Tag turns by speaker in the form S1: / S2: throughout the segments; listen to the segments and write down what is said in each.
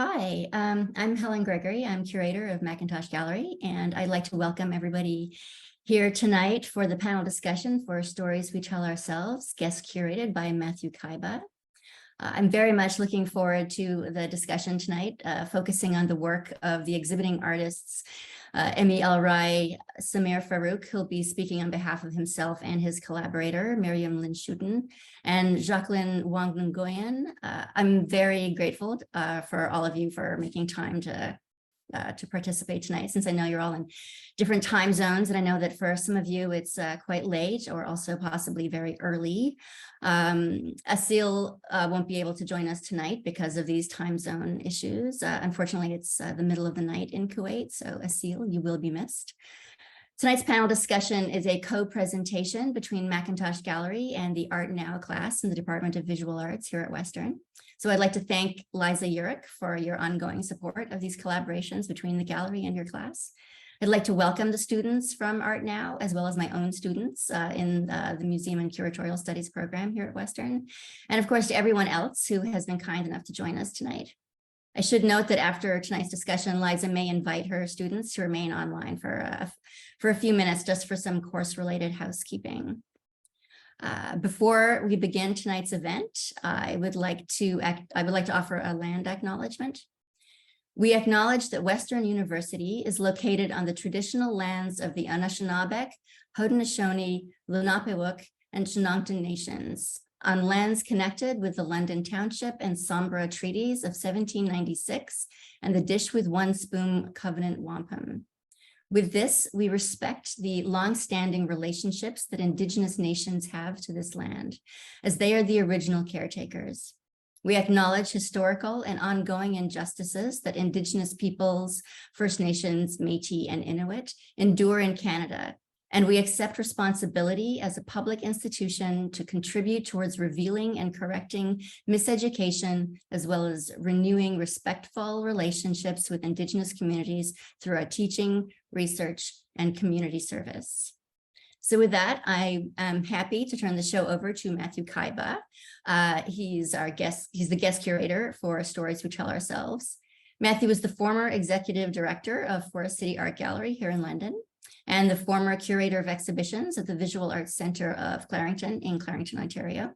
S1: Hi, I'm Helen Gregory. I'm curator of McIntosh Gallery, and I'd like to welcome everybody here tonight for the panel discussion for Stories We Tell Ourselves, guest curated by Matthew Kyba. I'm very much looking forward to the discussion tonight, focusing on the work of the exhibiting artists, Emii, Alrai, Farooq, who'll be speaking on behalf of himself and his collaborator, Miriam Lin Shooten, and Jacqueline Wang Nguyen. I'm very grateful for all of you for making time to participate tonight, since I know you're all in different time zones. And I know that for some of you, it's quite late or also possibly very early. Asil won't be able to join us tonight because of these time zone issues. Unfortunately, it's the middle of the night in Kuwait. So Asil, you will be missed. Tonight's panel discussion is a co-presentation between McIntosh Gallery and the Art Now class in the Department of Visual Arts here at Western. So I'd like to thank Liza Urich for your ongoing support of these collaborations between the gallery and your class. I'd like to welcome the students from Art Now, as well as my own students in the Museum and Curatorial Studies program here at Western. And of course, to everyone else who has been kind enough to join us tonight. I should note that after tonight's discussion, Liza may invite her students to remain online for a few minutes, just for some course-related housekeeping. Before we begin tonight's event, I would like to offer a land acknowledgement. We acknowledge that Western University is located on the traditional lands of the Anishinaabe, Haudenosaunee, Lenape, and Chinongton nations, on lands connected with the London Township and Sombra Treaties of 1796 and the Dish with One Spoon Covenant Wampum. With this, we respect the long-standing relationships that Indigenous nations have to this land, as they are the original caretakers. We acknowledge historical and ongoing injustices that Indigenous peoples, First Nations, Métis, and Inuit endure in Canada, and we accept responsibility as a public institution to contribute towards revealing and correcting miseducation, as well as renewing respectful relationships with Indigenous communities through our teaching, research, and community service. So with that, I am happy to turn the show over to Matthew Kyba. He's the guest curator for Stories We Tell Ourselves. Matthew is the former executive director of Forest City Art Gallery here in London, and the former curator of exhibitions at the Visual Arts Centre of Clarington in Clarington, Ontario.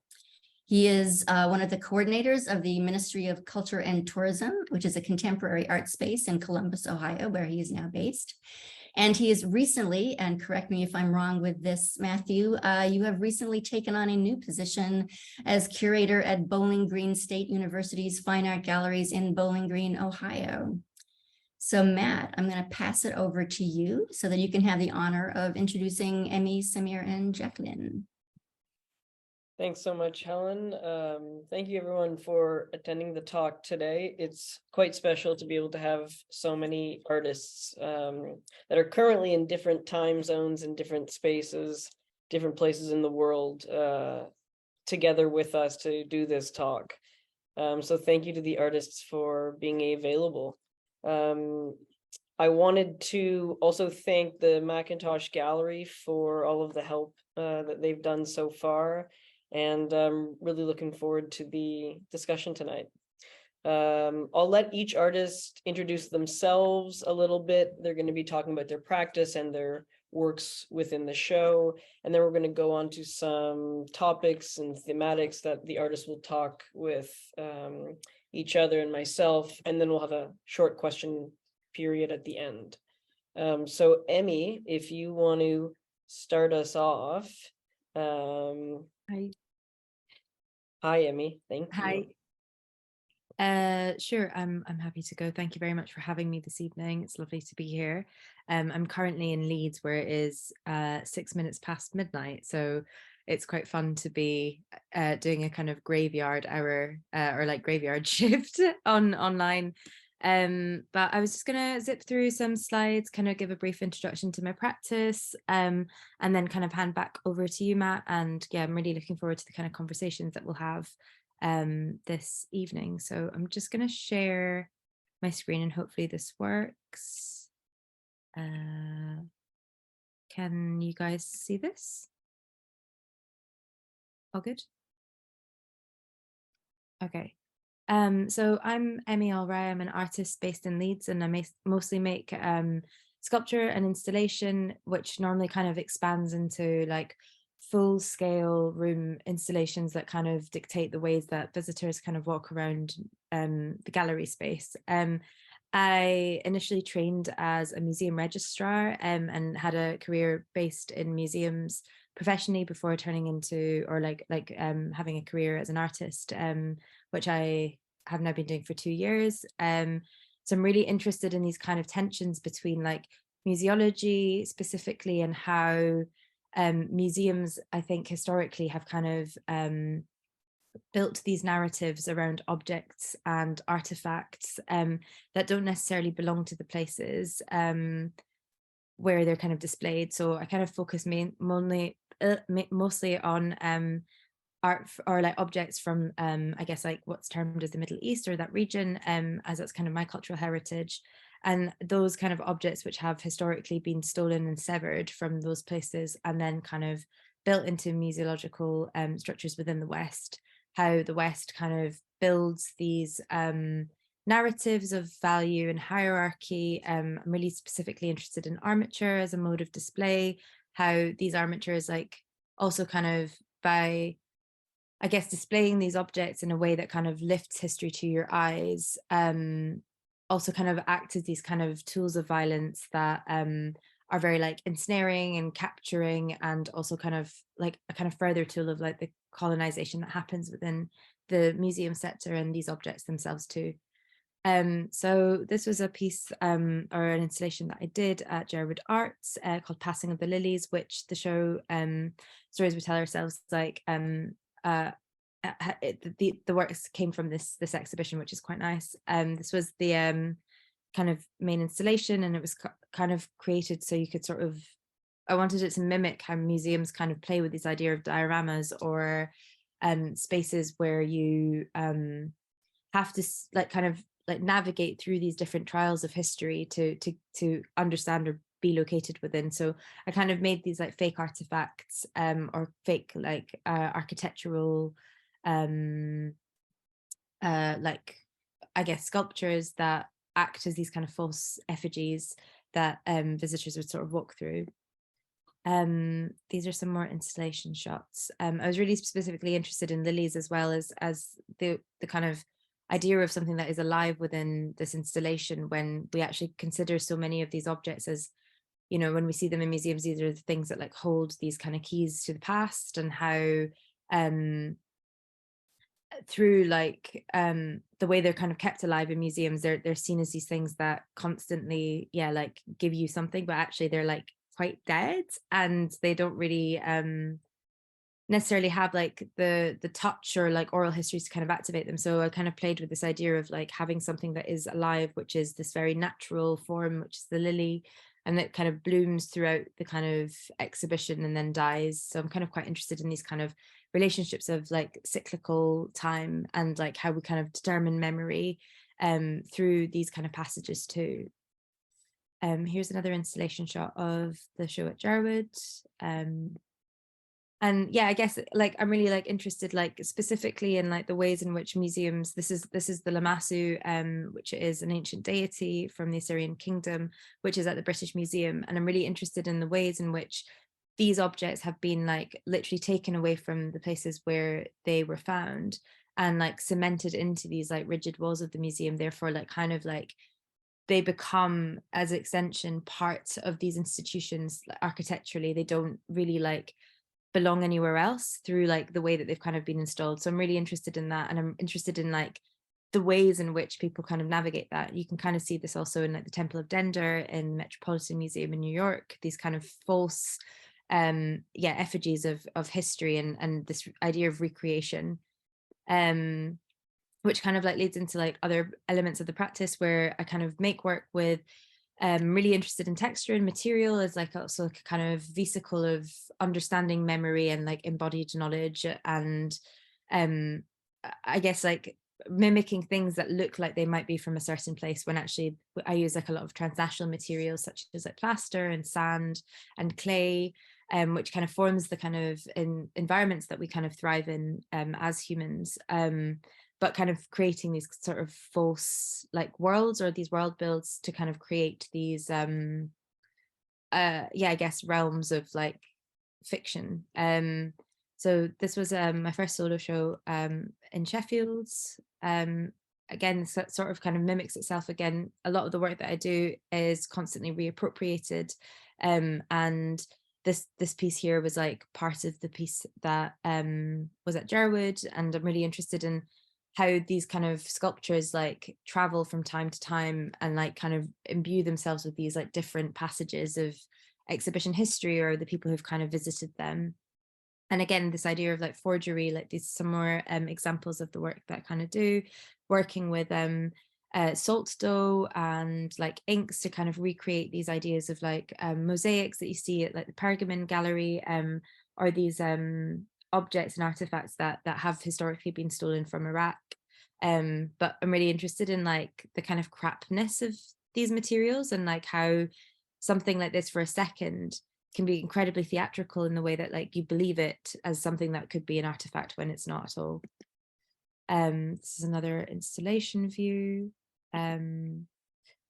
S1: He is one of the coordinators of the Ministry of Culture and Tourism, which is a contemporary art space in Columbus, Ohio, where he is now based. And he is recently, and correct me if I'm wrong with this, Matthew, you have recently taken on a new position as curator at Bowling Green State University's Fine Art Galleries in Bowling Green, Ohio. So Matt, I'm going to pass it over to you so that you can have the honor of introducing Emii, Samir, and Jacqueline.
S2: Thanks so much, Helen. Thank you everyone for attending the talk today. It's quite special to be able to have so many artists that are currently in different time zones and different spaces, different places in the world together with us to do this talk. So thank you to the artists for being available. I wanted to also thank the McIntosh Gallery for all of the help that they've done so far, and I'm really looking forward to the discussion tonight. I'll let each artist introduce themselves a little bit. They're going to be talking about their practice and their works within the show, and then we're going to go on to some topics and thematics that the artists will talk with each other and myself, and then we'll have a short question period at the end. So Emii, if you want to start us off.
S3: Hi.
S2: Hi, Emii. Thank you.
S3: Hi. Sure, I'm happy to go. Thank you very much for having me this evening. It's lovely to be here. I'm currently in Leeds, where it is 6 minutes past midnight, so it's quite fun to be doing a kind of graveyard hour or like graveyard shift online. But I was just gonna zip through some slides, kind of give a brief introduction to my practice, and then kind of hand back over to you, Matt. And yeah, I'm really looking forward to the kind of conversations that we'll have this evening. So I'm just gonna share my screen and hopefully this works. Can you guys see this? All good? Okay. So I'm Emii Alrai. I'm an artist based in Leeds, and I mostly make sculpture and installation, which normally kind of expands into like full-scale room installations that kind of dictate the ways that visitors kind of walk around the gallery space. I initially trained as a museum registrar and had a career based in museums professionally before turning into, or having a career as an artist, which I have now been doing for 2 years. So I'm really interested in these kind of tensions between like museology specifically, and how museums, I think, historically have kind of built these narratives around objects and artifacts that don't necessarily belong to the places where they're kind of displayed. So I kind of focus mostly on art or like objects from I guess like what's termed as the Middle East or that region, as that's kind of my cultural heritage, and those kind of objects which have historically been stolen and severed from those places and then kind of built into museological structures within the West, how the West kind of builds these narratives of value and hierarchy. I'm really specifically interested in armature as a mode of display, how these armatures like also kind of by, I guess, displaying these objects in a way that kind of lifts history to your eyes, also kind of act as these kind of tools of violence that are very like ensnaring and capturing, and also kind of like a kind of further tool of like the colonization that happens within the museum sector and these objects themselves too. So this was a piece or an installation that I did at Jerwood Arts called Passing of the Lilies, which the show Stories We Tell Ourselves, like the works came from this exhibition, which is quite nice. This was the kind of main installation, and it was kind of created so you could sort of, I wanted it to mimic how museums kind of play with this idea of dioramas or spaces where you have to like kind of like navigate through these different trials of history to understand or be located within. So I kind of made these like fake artifacts or fake like architectural like I guess sculptures that act as these kind of false effigies that visitors would sort of walk through. These are some more installation shots. I was really specifically interested in lilies as well as the kind of idea of something that is alive within this installation, when we actually consider so many of these objects as, you know, when we see them in museums, these are the things that like hold these kind of keys to the past, and how through like the way they're kind of kept alive in museums, they're seen as these things that constantly like give you something, but actually they're like quite dead, and they don't really necessarily have like the touch or like oral histories to kind of activate them. So I kind of played with this idea of like having something that is alive, which is this very natural form, which is the lily, and that kind of blooms throughout the kind of exhibition and then dies. So I'm kind of quite interested in these kind of relationships of like cyclical time and like how we kind of determine memory through these kind of passages too. Here's another installation shot of the show at Jerwood. And yeah, I guess like I'm really like interested like specifically in like the ways in which museums, this is the Lamassu, which is an ancient deity from the Assyrian kingdom, which is at the British Museum. And I'm really interested in the ways in which these objects have been like literally taken away from the places where they were found and like cemented into these like rigid walls of the museum. Therefore, like kind of like they become as extension parts of these institutions. Like, architecturally, they don't really like belong anywhere else through like the way that they've kind of been installed. So I'm really interested in that, and I'm interested in like the ways in which people kind of navigate that. You can kind of see this also in like the Temple of Dender in Metropolitan Museum in New York, these kind of false effigies of history and this idea of recreation, which kind of like leads into like other elements of the practice where I kind of make work with really interested in texture and material as like also like a kind of vesicle of understanding memory and like embodied knowledge, and I guess like mimicking things that look like they might be from a certain place, when actually I use like a lot of transnational materials such as like plaster and sand and clay, which kind of forms the kind of environments that we kind of thrive in as humans. but kind of creating these sort of false like worlds, or these world builds to kind of create these I guess realms of like fiction. So this was my first solo show in Sheffield. Again, sort of kind of mimics itself again. A lot of the work that I do is constantly reappropriated, and this piece here was like part of the piece that was at Jerwood, and I'm really interested in how these kind of sculptures like travel from time to time and like kind of imbue themselves with these like different passages of exhibition history or the people who've kind of visited them. And again, this idea of like forgery, like these some more examples of the work that I kind of do, working with salt dough and like inks to kind of recreate these ideas of like mosaics that you see at like the Pergamon Gallery, or these objects and artifacts that have historically been stolen from Iraq. But I'm really interested in like the kind of crapness of these materials, and like how something like this for a second can be incredibly theatrical in the way that like you believe it as something that could be an artifact when it's not at all. This is another installation view.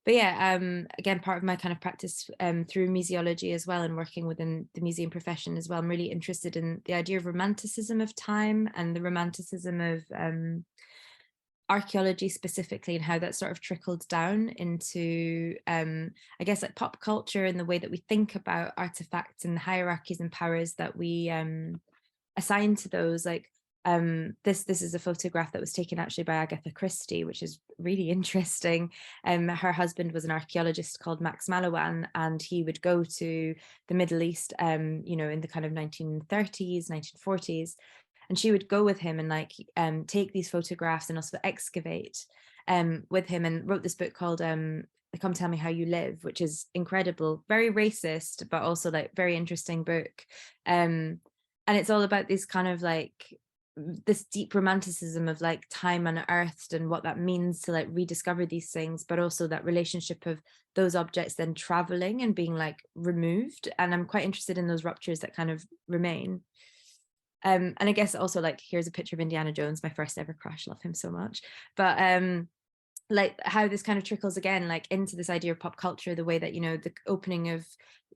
S3: But yeah, again, part of my kind of practice through museology as well, and working within the museum profession as well, I'm really interested in the idea of romanticism of time and the romanticism of archaeology specifically, and how that sort of trickled down into I guess like pop culture and the way that we think about artifacts and the hierarchies and powers that we assign to those. Like this is a photograph that was taken actually by Agatha Christie, which is really interesting. Her husband was an archaeologist called Max Malawan, and he would go to the Middle East you know, in the kind of 1930s, 1940s, and she would go with him and like take these photographs and also excavate with him, and wrote this book called Come Tell Me How You Live, which is incredible, very racist, but also like very interesting book. And it's all about this kind of like this deep romanticism of like time unearthed and what that means to like rediscover these things, but also that relationship of those objects then traveling and being like removed. And I'm quite interested in those ruptures that kind of remain. And I guess also like here's a picture of Indiana Jones, my first ever crush, love him so much. But like how this kind of trickles again like into this idea of pop culture, the way that, you know, the opening of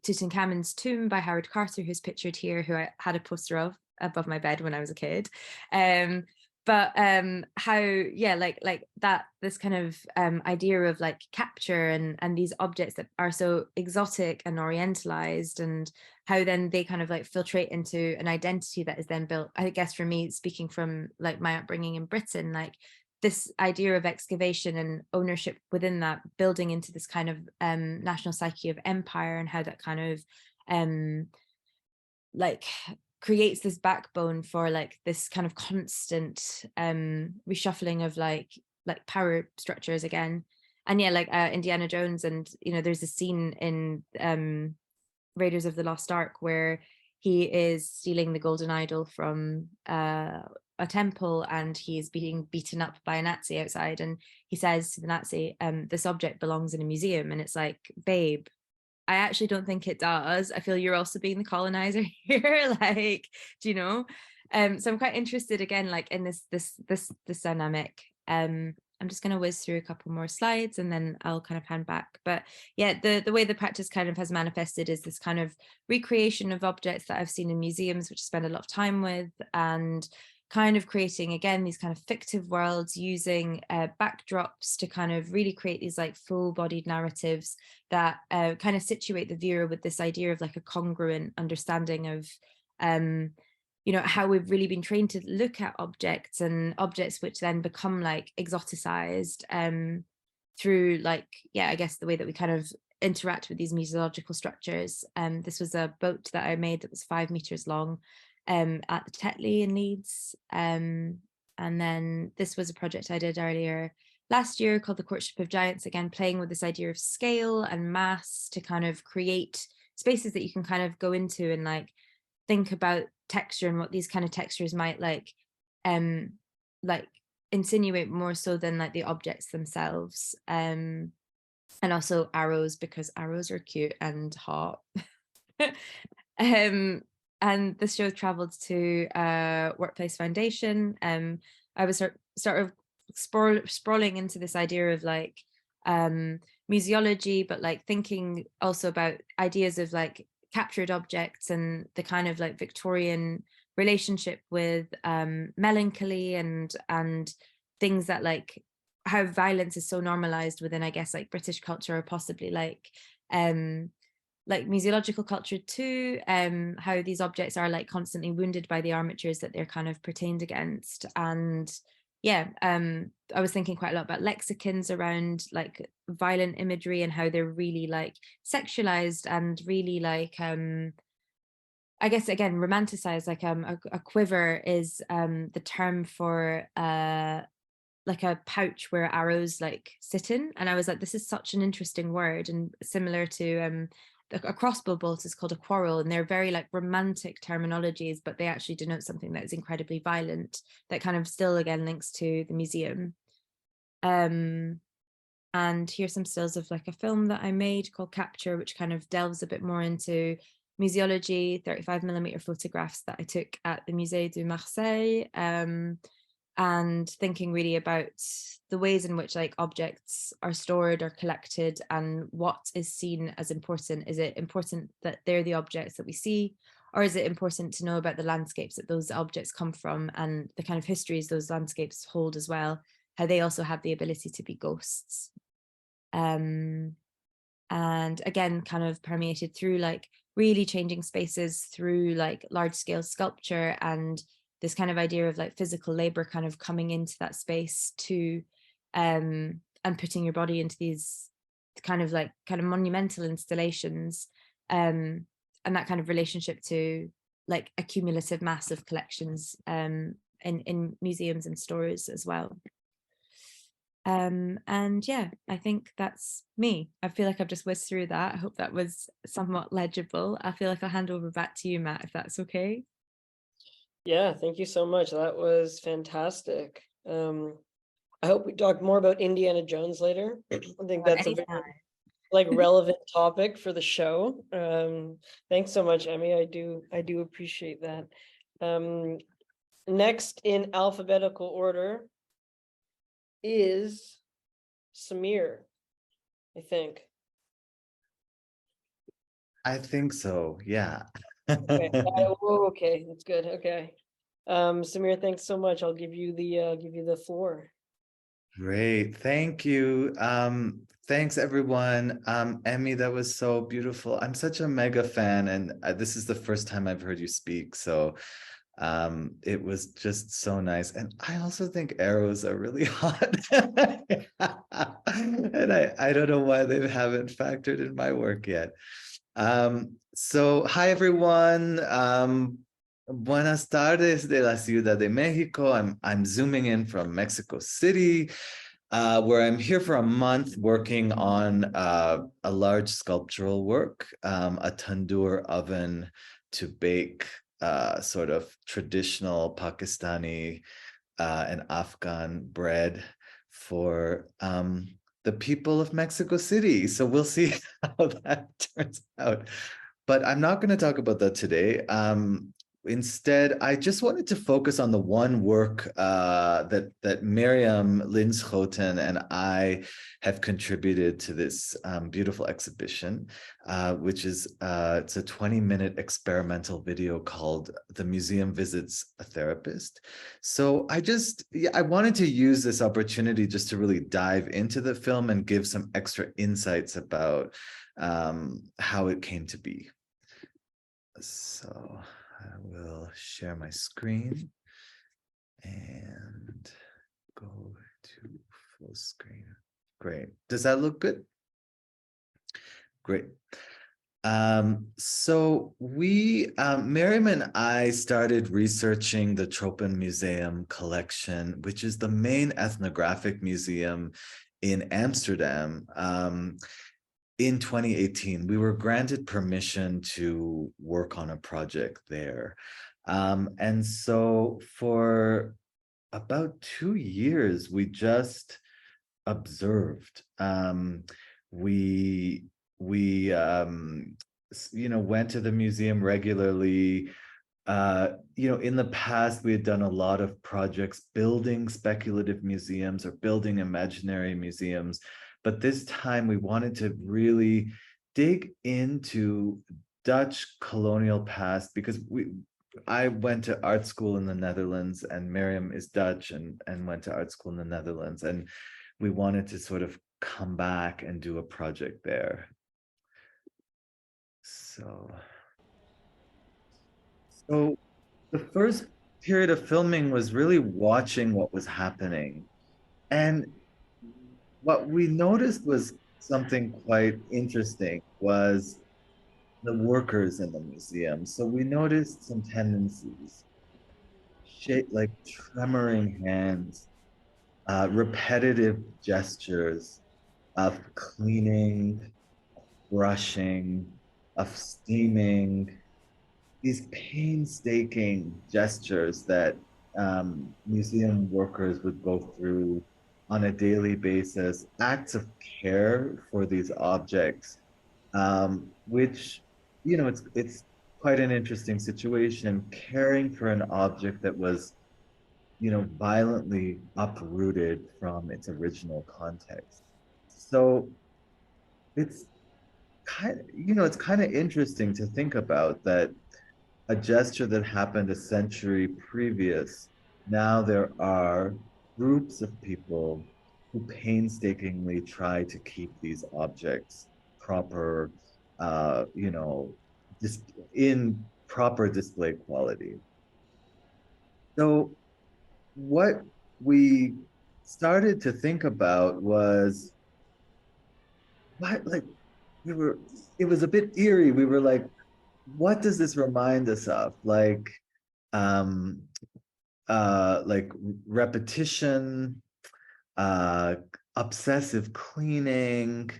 S3: Tutankhamun's tomb by Howard Carter, who's pictured here, who I had a poster of above my bed when I was a kid. But how, yeah, like that, this kind of idea of like capture and these objects that are so exotic and orientalized, and how then they kind of like filtrate into an identity that is then built. I guess for me, speaking from like my upbringing in Britain, like this idea of excavation and ownership within that, building into this kind of national psyche of empire, and how that kind of like creates this backbone for like this kind of constant reshuffling of like power structures again. And yeah, like Indiana Jones, and you know, there's a scene in Raiders of the Lost Ark where he is stealing the golden idol from a temple, and he's being beaten up by a Nazi outside, and he says to the Nazi, this object belongs in a museum. And it's like, babe, I actually don't think it does. I feel you're also being the colonizer here. Like, do you know? So I'm quite interested again, like in this dynamic. I'm just going to whiz through a couple more slides and then I'll kind of hand back. But yeah, the way the practice kind of has manifested is this kind of recreation of objects that I've seen in museums, which I spend a lot of time with, and kind of creating again these kind of fictive worlds, using backdrops to kind of really create these like full-bodied narratives that kind of situate the viewer with this idea of like a congruent understanding of you know, how we've really been trained to look at objects, and objects which then become like exoticized through like, yeah, I guess the way that we kind of interact with these museological structures. This was a boat that I made that was 5 meters long at the Tetley in Leeds. And then this was a project I did earlier last year called The Courtship of Giants, again, playing with this idea of scale and mass to kind of create spaces that you can kind of go into and like think about texture and what these kind of textures might like insinuate more so than like the objects themselves. And also arrows, because arrows are cute and hot. And this show traveled to Workplace Foundation. I was sort of sprawling into this idea of like museology, but like thinking also about ideas of like captured objects and the kind of like Victorian relationship with melancholy and things that like how violence is so normalized within, I guess, like British culture, or possibly like museological culture too, how these objects are like constantly wounded by the armatures that they're kind of pertained against. And yeah, I was thinking quite a lot about lexicons around like violent imagery and how they're really like sexualized and really like I guess again romanticized. Like a quiver is the term for like a pouch where arrows like sit in, and I was like, this is such an interesting word, and similar to a crossbow bolt is called a quarrel, and they're very like romantic terminologies, but they actually denote something that is incredibly violent, that kind of still again links to the museum. And here's some stills of like a film that I made called Capture, which kind of delves a bit more into museology, 35mm photographs that I took at the Musée de Marseille, and thinking really about the ways in which like objects are stored or collected and what is seen as important. Is it important that they're the objects that we see, or is it important to know about the landscapes that those objects come from and the kind of histories those landscapes hold as well, how they also have the ability to be ghosts. And again, kind of permeated through like really changing spaces through like large scale sculpture and this kind of idea of like physical labor kind of coming into that space to and putting your body into these kind of monumental installations, and that kind of relationship to like a cumulative mass of collections in museums and stores as well. And yeah, I think that's me. I feel like I've just whizzed through that. I hope that was somewhat legible. I feel like I'll hand over back to you, Matt, if that's okay.
S2: Yeah, thank you so much. That was fantastic. I hope we talk more about Indiana Jones later. I think that's a very like relevant topic for the show. Thanks so much, Emii. I do appreciate that. Next in alphabetical order is Samir, I think.
S4: I think so, yeah.
S2: Okay, okay, that's good. Okay. Samir, thanks so much. I'll give you the floor.
S4: Great, thank you. Thanks everyone. Emii, that was so beautiful. I'm such a mega fan, and this is the first time I've heard you speak, so it was just so nice. And I also think arrows are really hot. And I don't know why they haven't factored in my work yet. So hi everyone. Buenas tardes de la Ciudad de Mexico. I'm zooming in from Mexico City, where I'm here for a month working on a large sculptural work, a tandoor oven to bake sort of traditional Pakistani and Afghan bread for the people of Mexico City. So we'll see how that turns out. But I'm not going to talk about that today. Instead, I just wanted to focus on the one work that Miriam Linschoten and I have contributed to this beautiful exhibition, which is it's a 20-minute experimental video called "The Museum Visits a Therapist." So I wanted to use this opportunity just to really dive into the film and give some extra insights about how it came to be. So I will share my screen and go to full screen. Great. Does that look good? Great. So we, Miriam and I started researching the Tropenmuseum collection, which is the main ethnographic museum in Amsterdam. In 2018, we were granted permission to work on a project there. And so for about 2 years, we just observed. We went to the museum regularly, in the past, we had done a lot of projects building speculative museums or building imaginary museums. But this time we wanted to really dig into Dutch colonial past, because I went to art school in the Netherlands, and Miriam is Dutch and went to art school in the Netherlands. And we wanted to sort of come back and do a project there. So the first period of filming was really watching what was happening. And what we noticed was something quite interesting was the workers in the museum. So we noticed some tendencies, like tremoring hands, repetitive gestures of cleaning, brushing, of steaming, these painstaking gestures that museum workers would go through on a daily basis, acts of care for these objects, which, it's quite an interesting situation, caring for an object that was, violently uprooted from its original context. So it's it's kind of interesting to think about that a gesture that happened a century previous, now there are groups of people who painstakingly try to keep these objects proper, in proper display quality. So what we started to think about was what, like, it was a bit eerie. We were like, what does this remind us of? Like repetition, obsessive cleaning,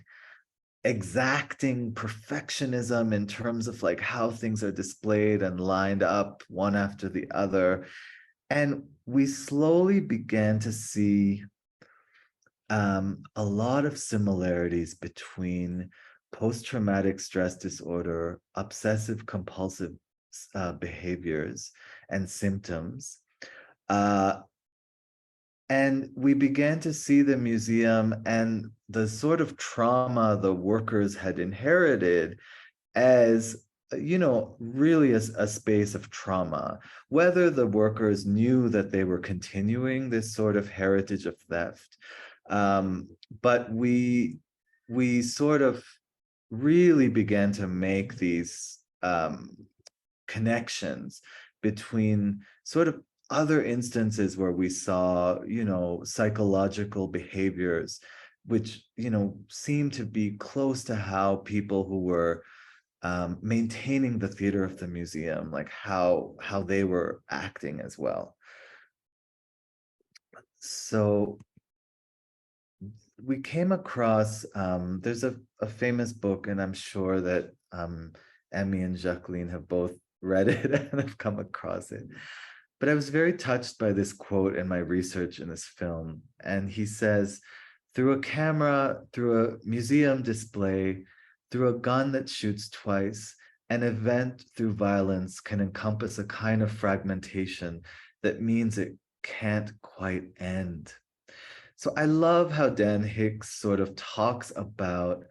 S4: exacting perfectionism in terms of like how things are displayed and lined up one after the other. And we slowly began to see a lot of similarities between post-traumatic stress disorder, obsessive compulsive behaviors and symptoms. And we began to see the museum and the sort of trauma the workers had inherited as, really a space of trauma. Whether the workers knew that they were continuing this sort of heritage of theft, but we sort of really began to make these connections between sort of other instances where we saw, psychological behaviors, which, seem to be close to how people who were maintaining the theater of the museum, like how they were acting as well. So we came across, there's a famous book, and I'm sure that Emii and Jacqueline have both read it and have come across it. But I was very touched by this quote in my research in this film. And he says, through a camera, through a museum display, through a gun that shoots twice, an event through violence can encompass a kind of fragmentation that means it can't quite end. So I love how Dan Hicks sort of talks about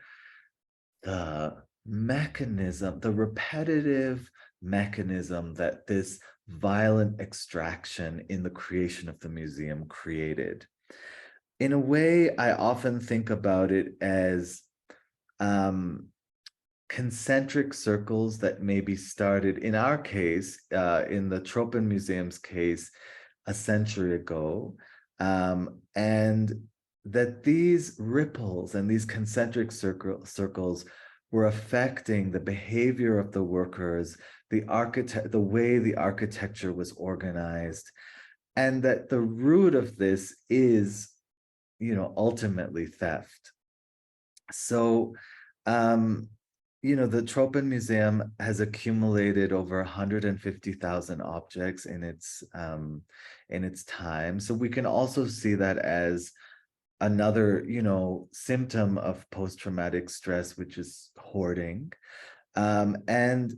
S4: the mechanism, the repetitive mechanism that this violent extraction in the creation of the museum created. In a way, I often think about it as concentric circles that maybe started, in our case, in the Tropen Museum's case, a century ago, and that these ripples and these concentric circles were affecting the behavior of the workers, the way the architecture was organized, and that the root of this is, ultimately theft. So, the Tropen Museum has accumulated over 150,000 objects in its time. So we can also see that as another, symptom of post-traumatic stress, which is hoarding. And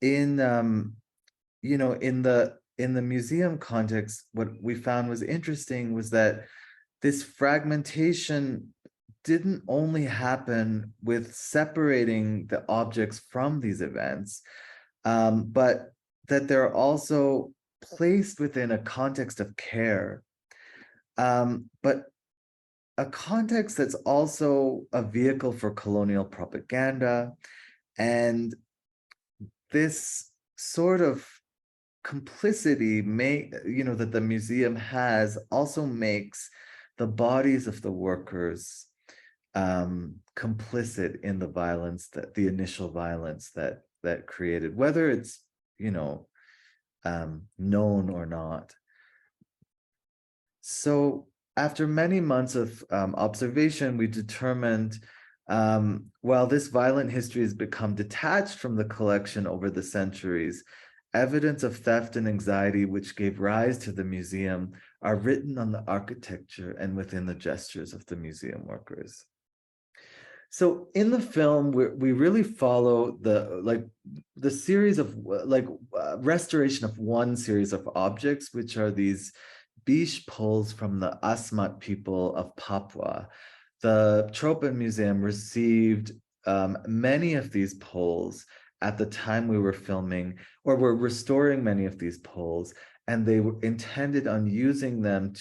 S4: in in the museum context, what we found was interesting was that this fragmentation didn't only happen with separating the objects from these events, but that they're also placed within a context of care, but a context that's also a vehicle for colonial propaganda. And this sort of complicity that the museum has also makes the bodies of the workers complicit in the violence, that the initial violence that created, whether it's known or not. So after many months of observation, we determined, while this violent history has become detached from the collection over the centuries, evidence of theft and anxiety which gave rise to the museum are written on the architecture and within the gestures of the museum workers. So in the film, we really follow the series of restoration of one series of objects, which are these beach poles from the Asmat people of Papua. The Tropen Museum received many of these poles at the time we were filming, or were restoring many of these poles, and they were intended on using them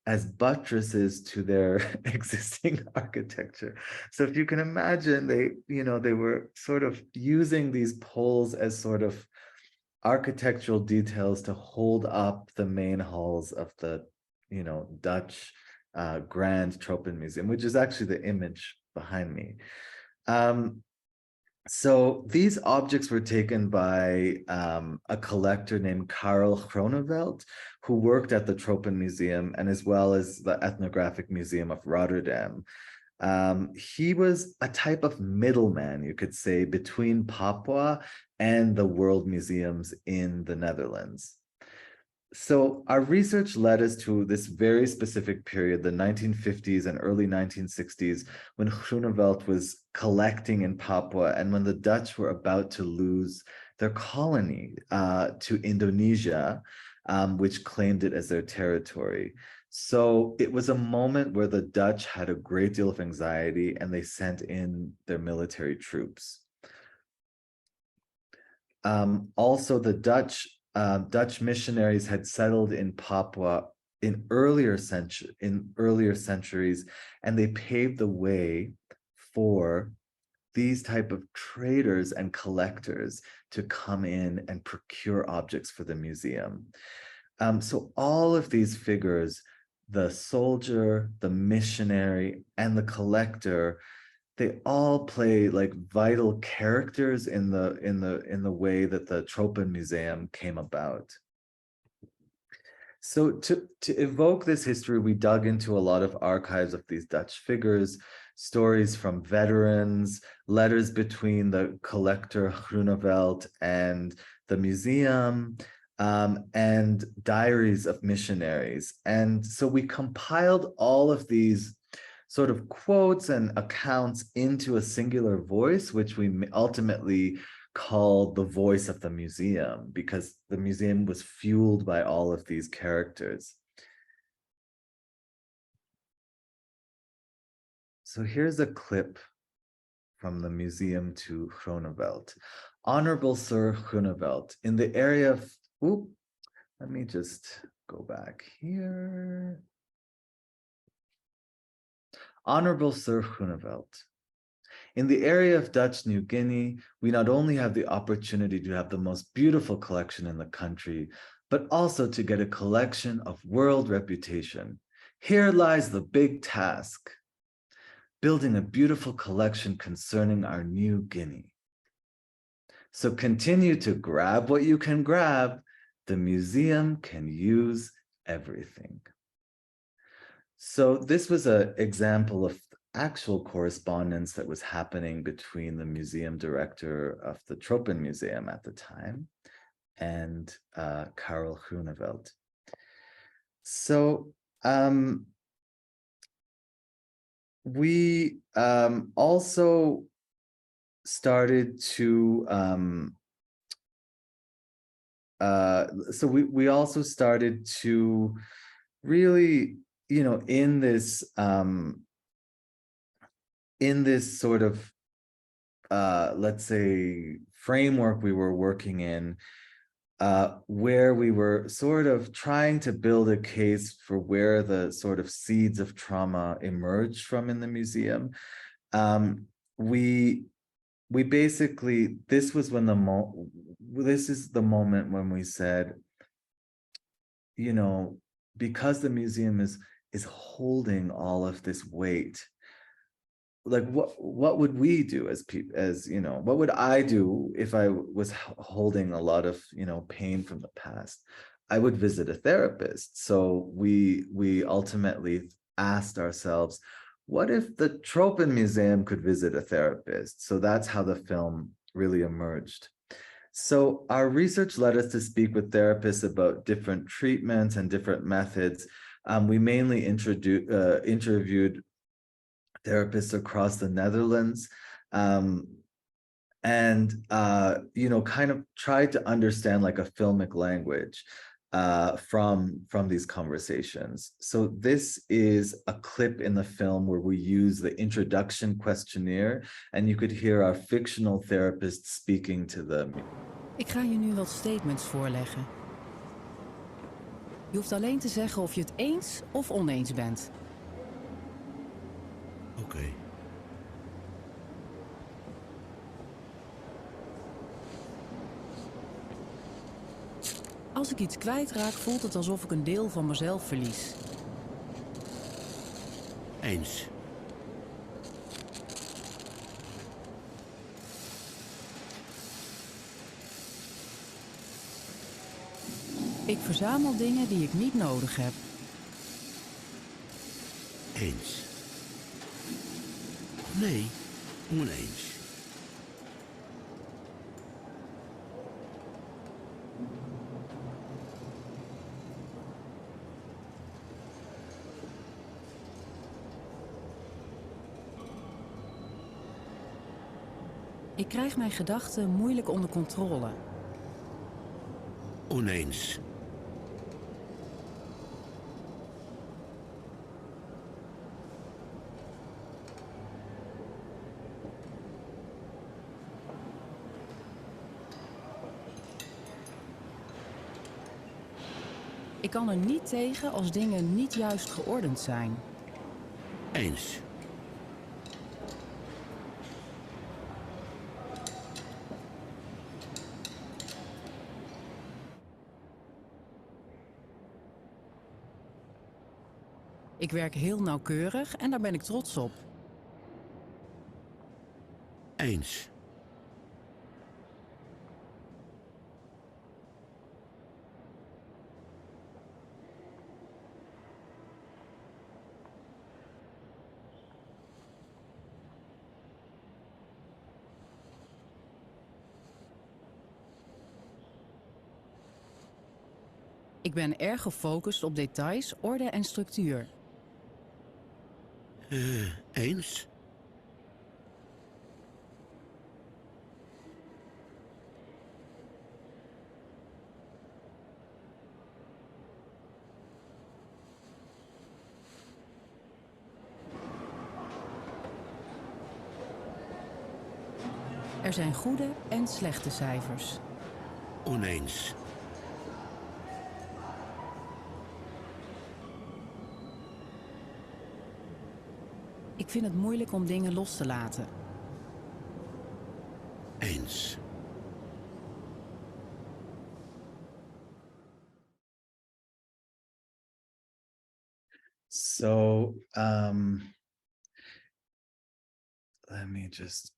S4: as buttresses to their existing architecture. So if you can imagine, they were sort of using these poles as sort of architectural details to hold up the main halls of the Dutch Grand Tropen Museum, which is actually the image behind me. So these objects were taken by a collector named Karel Groeneveld, who worked at the Tropen Museum and as well as the Ethnographic Museum of Rotterdam. He was a type of middleman, you could say, between Papua and the world museums in the Netherlands. So our research led us to this very specific period, the 1950s and early 1960s, when Groeneveld was collecting in Papua and when the Dutch were about to lose their colony to Indonesia, which claimed it as their territory. So it was a moment where the Dutch had a great deal of anxiety and they sent in their military troops. Also, the Dutch missionaries had settled in Papua in earlier centuries, and they paved the way for these type of traders and collectors to come in and procure objects for the museum. So all of these figures, the soldier, the missionary, and the collector, they all play like vital characters in the way that the Tropen Museum came about. So to evoke this history, we dug into a lot of archives of these Dutch figures, stories from veterans, letters between the collector Groeneveld and the museum, and diaries of missionaries. And so we compiled all of these sort of quotes and accounts into a singular voice, which we ultimately called the voice of the museum, because the museum was fueled by all of these characters. So here's a clip from the museum to Groeneveld. Honorable Sir Groeneveld, in the area of, let me just go back here. Honorable Sir Groeneveld, in the area of Dutch New Guinea, we not only have the opportunity to have the most beautiful collection in the country, but also to get a collection of world reputation. Here lies the big task, building a beautiful collection concerning our New Guinea. So continue to grab what you can grab. The museum can use everything. So this was an example of actual correspondence that was happening between the museum director of the Tropen Museum at the time and Karel Groeneveld. So we also started to so we also started to really, in this sort of let's say framework we were working in, where we were sort of trying to build a case for where the sort of seeds of trauma emerged from in the museum. We basically, this is the moment when we said, because the museum is holding all of this weight, like what would we do as people, what would I do if I was holding a lot of pain from the past? I would visit a therapist. So we ultimately asked ourselves, what if the Tropen Museum could visit a therapist? So that's how the film really emerged. So our research led us to speak with therapists about different treatments and different methods. We mainly interviewed therapists across the Netherlands, and kind of tried to understand like a filmic language from these conversations. So this is a clip in the film where we use the introduction questionnaire, and you could hear our fictional therapist speaking to them.
S5: Ik ga je nu wat statements voorleggen. Je hoeft alleen te zeggen of je het eens of oneens bent.
S6: Oké.
S5: Als ik iets kwijtraak, voelt het alsof ik een deel van mezelf verlies.
S6: Eens.
S5: Ik verzamel dingen die ik niet nodig heb.
S6: Eens. Nee, oneens.
S5: Ik krijg mijn gedachten moeilijk onder controle.
S6: Oneens.
S5: Ik kan er niet tegen als dingen niet juist geordend zijn.
S6: Eens.
S5: Ik werk heel nauwkeurig en daar ben ik trots op.
S6: Eens.
S5: Ik ben erg gefocust op details, orde en structuur.
S6: Eens.
S5: Er zijn goede en slechte cijfers.
S6: Oneens.
S5: Ik vind het moeilijk om dingen los te laten.
S6: Eens.
S4: So let me just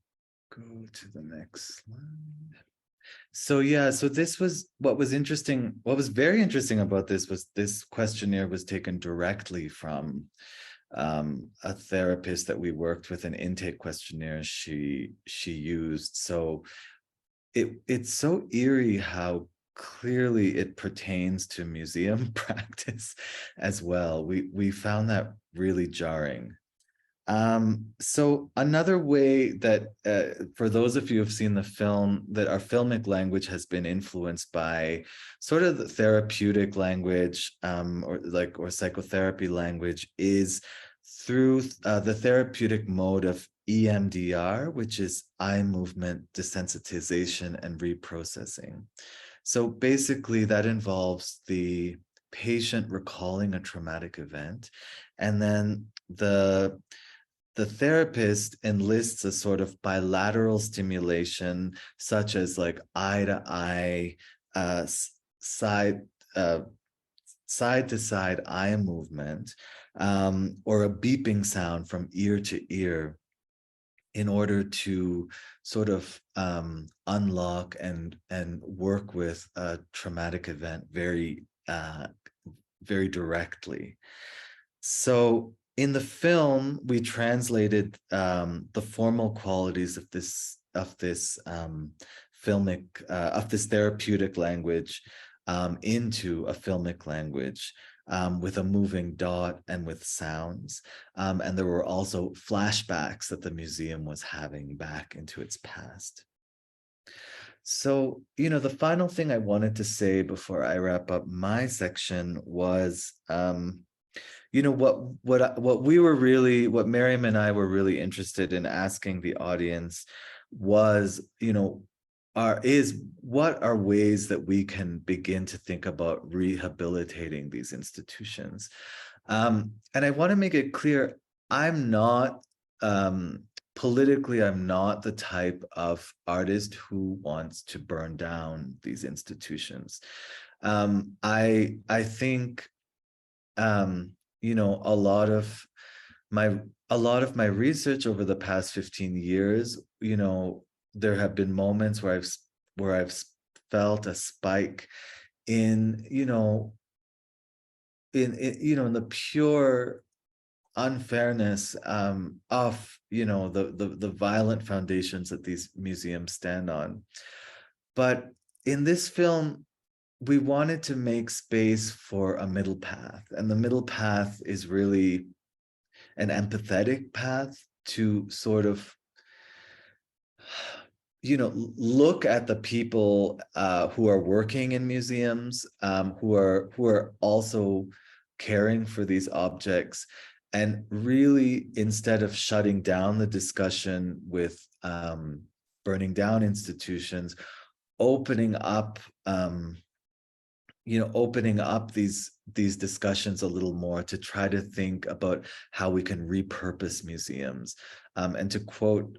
S4: go to the next slide. So yeah, so this was what was interesting. What was very interesting about this was this questionnaire was taken directly from a therapist that we worked with, an intake questionnaire she used. So it's so eerie how clearly it pertains to museum practice as well. We found that really jarring. So another way that, for those of you who've seen the film, that our filmic language has been influenced by sort of the therapeutic language, or psychotherapy language, is through the therapeutic mode of EMDR, which is eye movement desensitization and reprocessing. So basically that involves the patient recalling a traumatic event, and then the therapist enlists a sort of bilateral stimulation, such as like eye to eye, side to side eye movement, or a beeping sound from ear to ear, in order to sort of unlock and work with a traumatic event very directly. So in the film, we translated the formal qualities of this therapeutic language into a filmic language, with a moving dot and with sounds. And there were also flashbacks that the museum was having back into its past. So, the final thing I wanted to say before I wrap up my section was, what Miriam and I were really interested in asking the audience was, what are ways that we can begin to think about rehabilitating these institutions? And I want to make it clear, I'm not, politically, I'm not the type of artist who wants to burn down these institutions. I think, a lot of my research over the past 15 years, there have been moments where I've felt a spike in, in the pure unfairness of, the violent foundations that these museums stand on. But in this film, we wanted to make space for a middle path, and the middle path is really an empathetic path to sort of, look at the people who are working in museums, who are also caring for these objects, and really, instead of shutting down the discussion with burning down institutions, opening up these discussions a little more to try to think about how we can repurpose museums. And to quote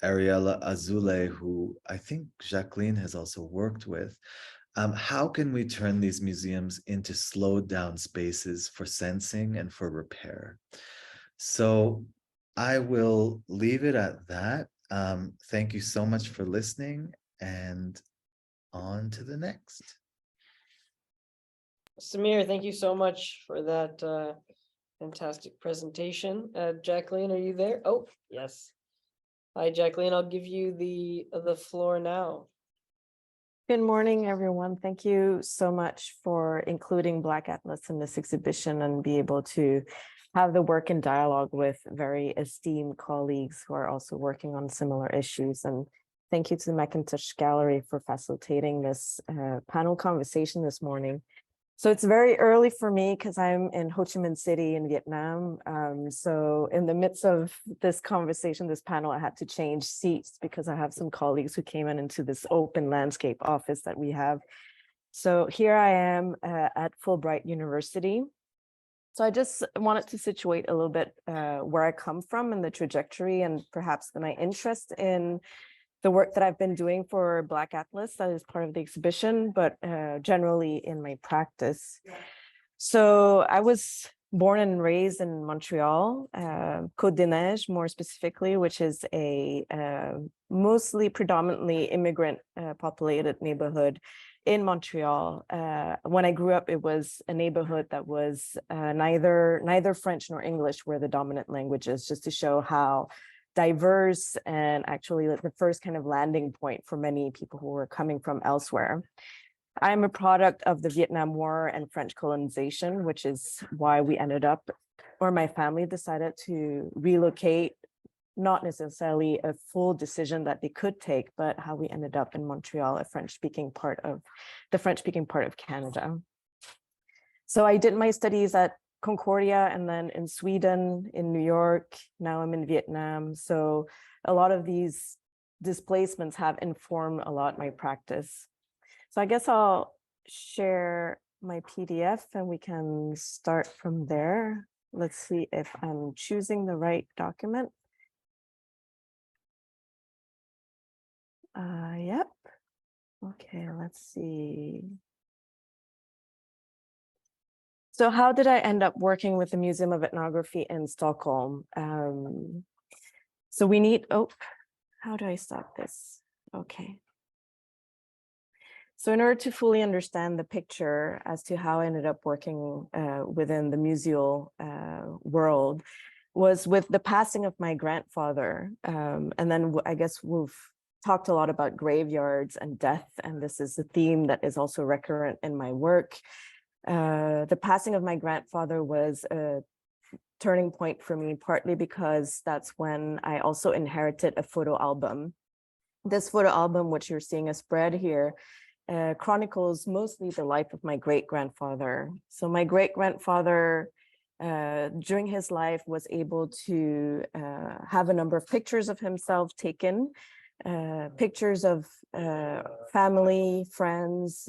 S4: Ariella Azule, who I think Jacqueline has also worked with, how can we turn these museums into slowed down spaces for sensing and for repair? So I will leave it at that. Thank you so much for listening, and on to the next.
S2: Samir, thank you so much for that fantastic presentation. Jacqueline, are you there? Oh, yes. Hi, Jacqueline. I'll give you the floor now.
S7: Good morning, everyone. Thank you so much for including Black Atlas in this exhibition and be able to have the work in dialogue with very esteemed colleagues who are also working on similar issues. And thank you to the McIntosh Gallery for facilitating this panel conversation this morning. So it's very early for me because I'm in Ho Chi Minh City in Vietnam. So in the midst of this conversation, this panel, I had to change seats because I have some colleagues who came into this open landscape office that we have. So here I am at Fulbright University. So I just wanted to situate a little bit where I come from and the trajectory, and perhaps my interest in the work that I've been doing for Black Atlas that is part of the exhibition, but generally in my practice. So I was born and raised in Montreal, Côte des Neiges more specifically, which is a mostly predominantly immigrant populated neighborhood in Montreal. When I grew up, it was a neighborhood that was neither French nor English were the dominant languages, just to show how diverse and actually like the first kind of landing point for many people who were coming from elsewhere. I'm a product of the Vietnam War and French colonization, which is why we ended up or my family decided to relocate, not necessarily a full decision that they could take, but how we ended up in Montreal, the French-speaking part of Canada. So I did my studies at Concordia and then in Sweden, in New York, now I'm in Vietnam. So a lot of these displacements have informed a lot my practice. So I guess I'll share my PDF and we can start from there. Let's see if I'm choosing the right document. Yep. Okay, let's see. So how did I end up working with the Museum of Ethnography in Stockholm? So we need, oh, how do I stop this? Okay. So in order to fully understand the picture as to how I ended up working within the museal world was with the passing of my grandfather. And then I guess we've talked a lot about graveyards and death, and this is a theme that is also recurrent in my work. The passing of my grandfather was a turning point for me, partly because that's when I also inherited a photo album. This photo album, which you're seeing a spread here, chronicles mostly the life of my great-grandfather. So my great-grandfather, during his life, was able to have a number of pictures of himself taken, pictures of family, friends,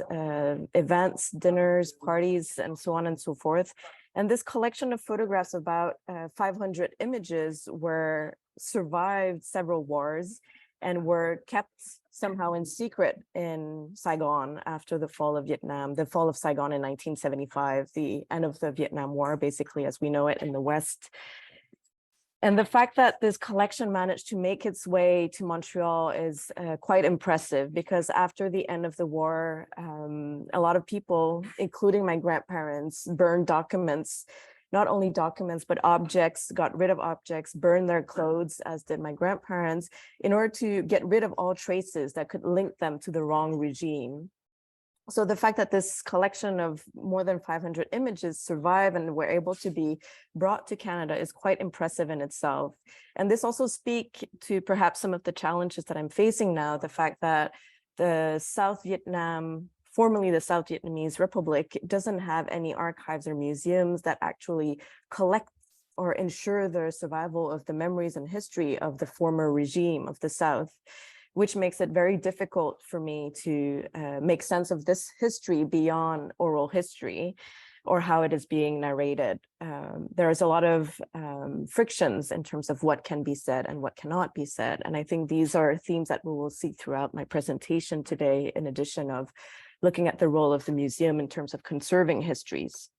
S7: events, dinners, parties, and so on and so forth. And this collection of photographs, about 500 images, were survived several wars and were kept somehow in secret in Saigon after the fall of Vietnam, the fall of Saigon in 1975, the end of the Vietnam War, basically, as we know it in the West. And the fact that this collection managed to make its way to Montreal is quite impressive, because after the end of the war, a lot of people, including my grandparents, burned documents, not only documents, but objects, got rid of objects, burned their clothes, as did my grandparents, in order to get rid of all traces that could link them to the wrong regime. So the fact that this collection of more than 500 images survive and were able to be brought to Canada is quite impressive in itself. And this also speaks to perhaps some of the challenges that I'm facing now, the fact that the South Vietnam, formerly the South Vietnamese Republic, doesn't have any archives or museums that actually collect or ensure the survival of the memories and history of the former regime of the South, which makes it very difficult for me to make sense of this history beyond oral history or how it is being narrated. There is a lot of frictions in terms of what can be said and what cannot be said. And I think these are themes that we will see throughout my presentation today, in addition of looking at the role of the museum in terms of conserving histories.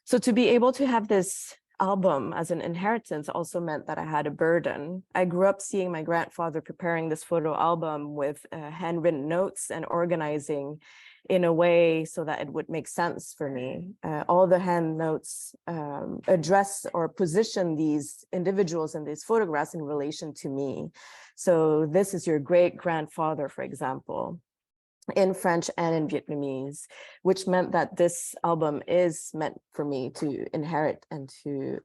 S7: So to be able to have this album as an inheritance also meant that I had a burden. I grew up seeing my grandfather preparing this photo album with handwritten notes and organizing in a way so that it would make sense for me. All the hand notes address or position these individuals in these photographs in relation to me. So this is your great grandfather, for example, in French and in Vietnamese, which meant that this album is meant for me to inherit and to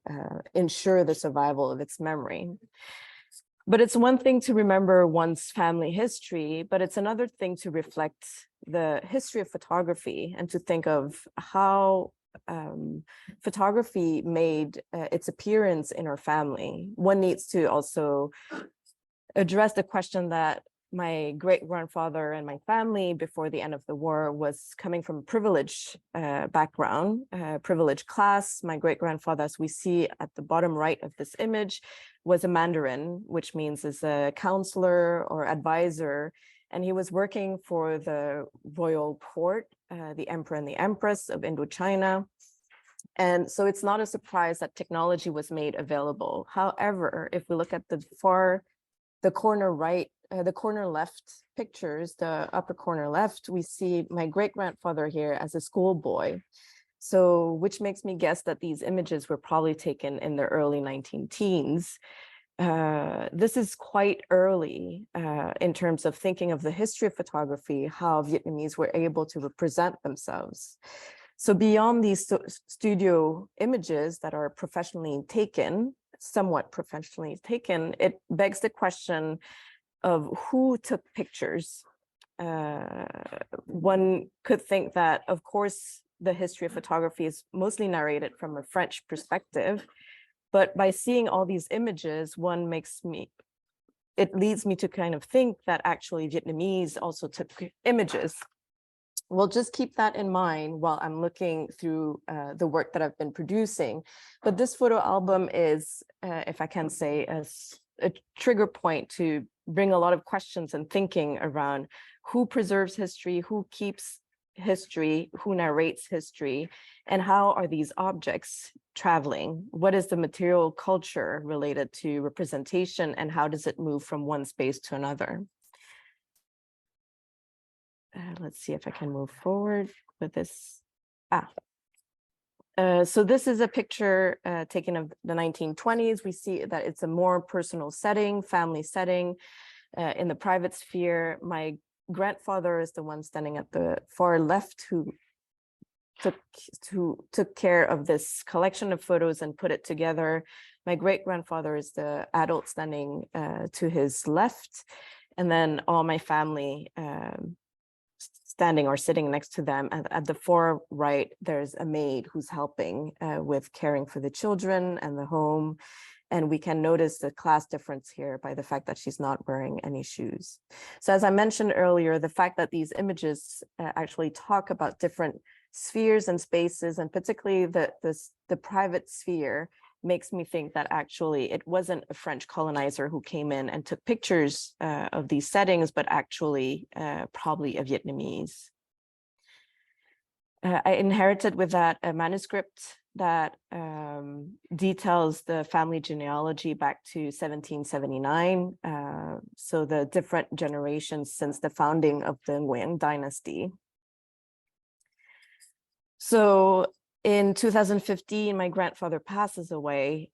S7: ensure the survival of its memory. But it's one thing to remember one's family history, but it's another thing to reflect the history of photography and to think of how photography made its appearance in our family. One needs to also address the question that my great-grandfather and my family before the end of the war was coming from a privileged background, privileged class. My great-grandfather, as we see at the bottom right of this image, was a Mandarin, which means is a counselor or advisor. And he was working for the royal court, the emperor and the empress of Indochina. And so it's not a surprise that technology was made available. However, if we look at the corner right, the corner left pictures, the upper corner left, we see my great-grandfather here as a schoolboy. So, which makes me guess that these images were probably taken in the early 19-teens. This is quite early in terms of thinking of the history of photography, how Vietnamese were able to represent themselves. So beyond these studio images that are professionally taken, somewhat professionally taken, it begs the question of who took pictures. One could think that, of course, the history of photography is mostly narrated from a French perspective, but by seeing all these images, it leads me to kind of think that actually Vietnamese also took images. We'll just keep that in mind while I'm looking through the work that I've been producing. But this photo album is, if I can say, a trigger point to bring a lot of questions and thinking around who preserves history, who keeps history, who narrates history, and how are these objects traveling? What is the material culture related to representation, and how does it move from one space to another? Let's see if I can move forward with this. So this is a picture taken of the 1920s. We see that it's a more personal setting, family setting, in the private sphere. My grandfather is the one standing at the far left who took care of this collection of photos and put it together. My great-grandfather is the adult standing to his left, and then all my family standing or sitting next to them. And at the far right, there's a maid who's helping with caring for the children and the home. And we can notice the class difference here by the fact that she's not wearing any shoes. So as I mentioned earlier, the fact that these images actually talk about different spheres and spaces, and particularly the private sphere, makes me think that actually it wasn't a French colonizer who came in and took pictures of these settings, but actually probably a Vietnamese. I inherited with that a manuscript that details the family genealogy back to 1779. So the different generations since the founding of the Nguyễn dynasty. So in 2015, my grandfather passes away.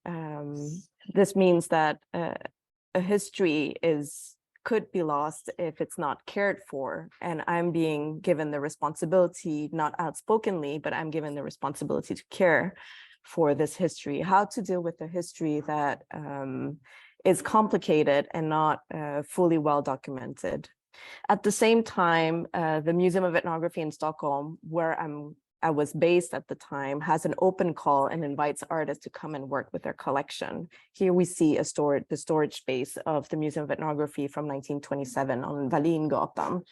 S7: This means that a history could be lost if it's not cared for. And I'm being given the responsibility, not outspokenly, but I'm given the responsibility to care for this history, how to deal with a history that is complicated and not fully well documented. At the same time, the Museum of Ethnography in Stockholm, where I was based at the time, has an open call and invites artists to come and work with their collection. Here we see the storage space of the Museum of Ethnography from 1927 on Wallingatan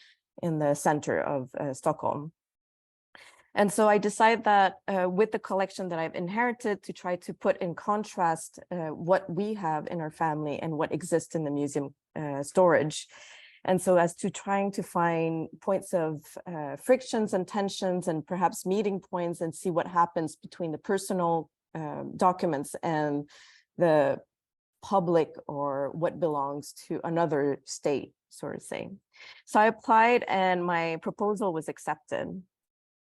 S7: in the center of Stockholm. And so I decided that with the collection that I've inherited, to try to put in contrast what we have in our family and what exists in the museum storage. And so as to trying to find points of frictions and tensions and perhaps meeting points, and see what happens between the personal documents and the public, or what belongs to another state, sort of say. So I applied and my proposal was accepted.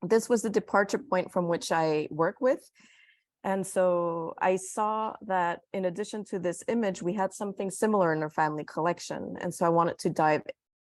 S7: This was the departure point from which I work with. And so I saw that in addition to this image, we had something similar in our family collection. And so I wanted to dive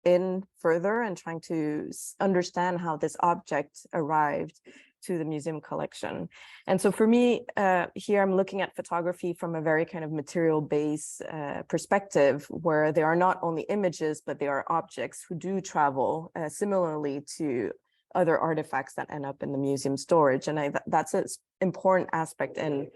S7: in further and trying to understand how this object arrived to the museum collection. And so for me, here I'm looking at photography from a very kind of material-based perspective, where they are not only images, but they are objects who do travel similarly to other artifacts that end up in the museum storage. And that's an important aspect in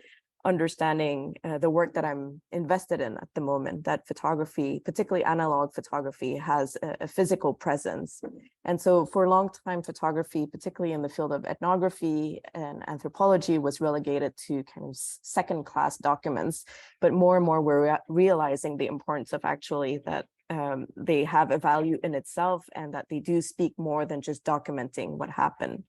S7: understanding the work that I'm invested in at the moment, that photography, particularly analog photography, has a physical presence. And so for a long time, photography, particularly in the field of ethnography and anthropology, was relegated to kind of second-class documents. But more and more, we're realizing the importance of actually that they have a value in itself, and that they do speak more than just documenting what happened.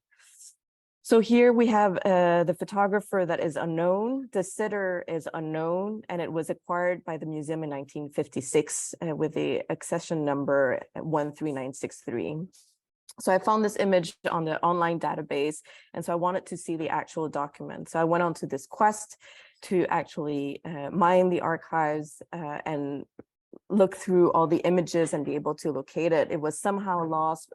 S7: So here we have the photographer that is unknown, the sitter is unknown, and it was acquired by the museum in 1956 with the accession number 13963. So I found this image on the online database, and so I wanted to see the actual document. So I went on to this quest to actually mine the archives and look through all the images and be able to locate it. It was somehow lost.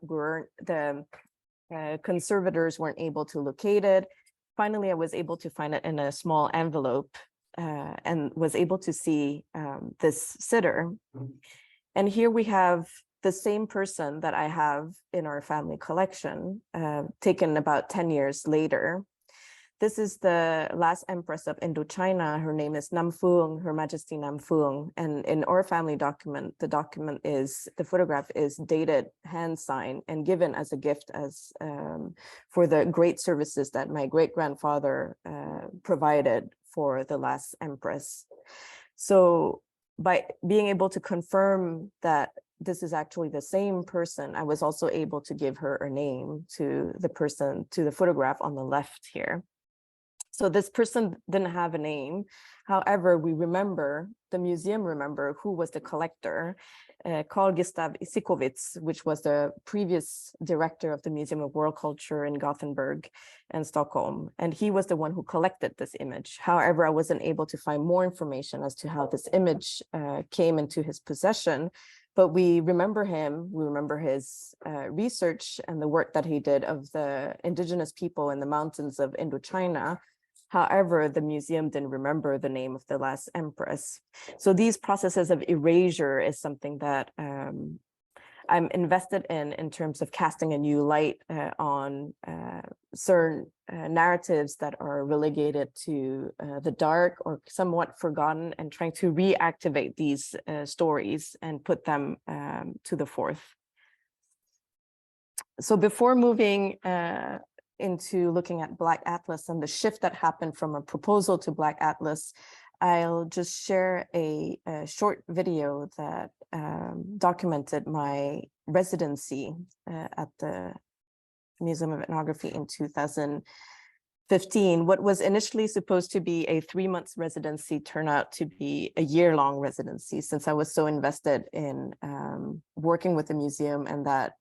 S7: conservators weren't able to locate it. Finally, I was able to find it in a small envelope and was able to see this sitter. And here we have the same person that I have in our family collection, taken about 10 years later. This is the last empress of Indochina. Her name is Namphung, Her Majesty Namphung. And in our family document, the photograph is dated, hand signed, and given as a gift as for the great services that my great-grandfather provided for the last empress. So by being able to confirm that this is actually the same person, I was also able to give her a name to the photograph on the left here. So this person didn't have a name. However, the museum remember who was the collector, Carl Gustav Isikowitz, which was the previous director of the Museum of World Culture in Gothenburg and Stockholm. And he was the one who collected this image. However, I wasn't able to find more information as to how this image came into his possession. But we remember him, we remember his research and the work that he did of the indigenous people in the mountains of Indochina. However, the museum didn't remember the name of the last empress. So these processes of erasure is something that I'm invested in terms of casting a new light on certain narratives that are relegated to the dark or somewhat forgotten, and trying to reactivate these stories and put them to the forth. So before moving into looking at Black Atlas and the shift that happened from a proposal to Black Atlas, I'll just share a short video that documented my residency at the Museum of Ethnography in 2015. What was initially supposed to be a 3-month residency turned out to be a year-long residency, since I was so invested in working with the museum, and that,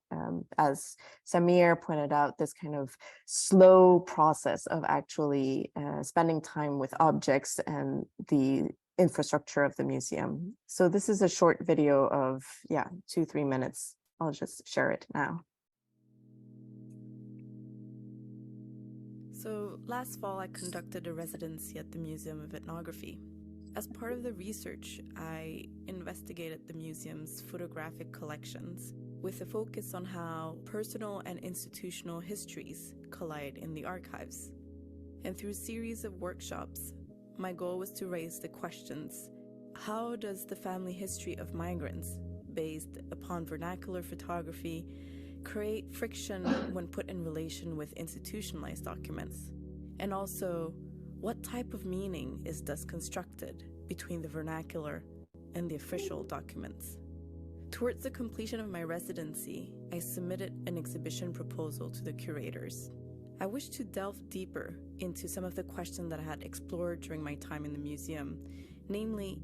S7: as Samir pointed out, this kind of slow process of actually spending time with objects and the infrastructure of the museum. So this is a short video of, 2-3 minutes. I'll just share it now.
S8: So last fall, I conducted a residency at the Museum of Ethnography. As part of the research, I investigated the museum's photographic collections with a focus on how personal and institutional histories collide in the archives. And through a series of workshops, my goal was to raise the questions: how does the family history of migrants, based upon vernacular photography, create friction when put in relation with institutionalized documents? And also, what type of meaning is thus constructed between the vernacular and the official documents? Towards the completion of my residency, I submitted an exhibition proposal to the curators. I wish to delve deeper into some of the questions that I had explored during my time in the museum, namely,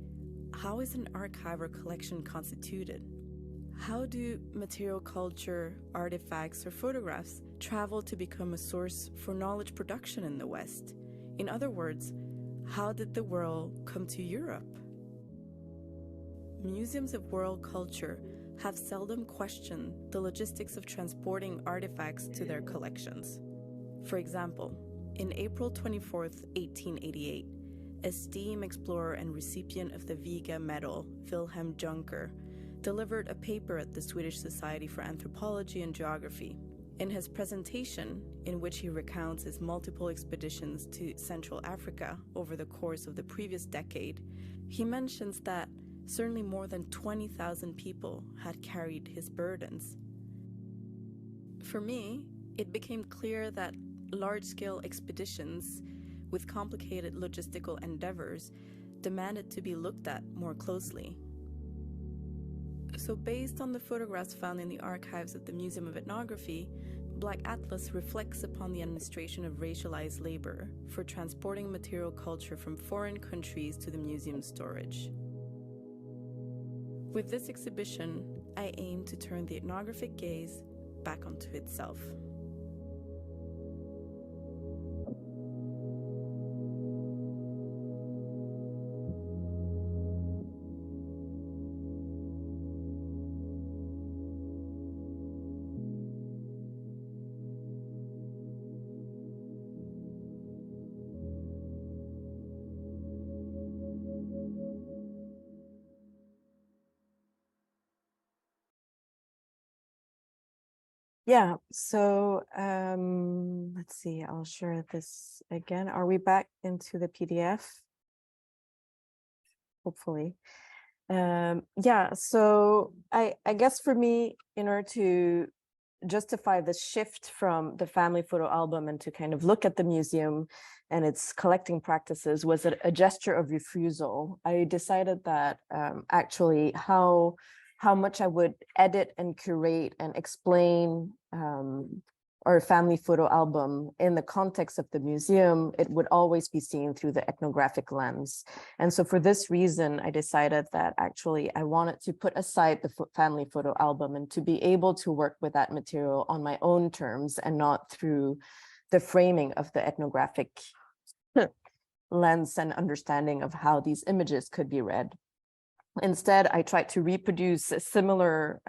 S8: how is an archive or collection constituted? How do material culture, artifacts, or photographs travel to become a source for knowledge production in the West? In other words, how did the world come to Europe? Museums of world culture have seldom questioned the logistics of transporting artifacts to their collections. For example, in April 24th, 1888, esteemed explorer and recipient of the Viga Medal, Wilhelm Juncker, delivered a paper at the Swedish Society for Anthropology and Geography. In his presentation, in which he recounts his multiple expeditions to Central Africa over the course of the previous decade, he mentions that certainly more than 20,000 people had carried his burdens. For me, it became clear that large-scale expeditions with complicated logistical endeavors demanded to be looked at more closely. So based on the photographs found in the archives of the Museum of Ethnography, Black Atlas reflects upon the administration of racialized labor for transporting material culture from foreign countries to the museum's storage. With this exhibition, I aim to turn the ethnographic gaze back onto itself.
S7: Yeah, so let's see, I'll share this again. Are we back into the PDF? Hopefully. Yeah, so I guess for me, in order to justify the shift from the family photo album and to kind of look at the museum and its collecting practices was a gesture of refusal. I decided that actually how much I would edit and curate and explain our family photo album in the context of the museum, it would always be seen through the ethnographic lens. And so for this reason, I decided that actually I wanted to put aside the family photo album and to be able to work with that material on my own terms and not through the framing of the ethnographic lens and understanding of how these images could be read. Instead, I tried to reproduce similar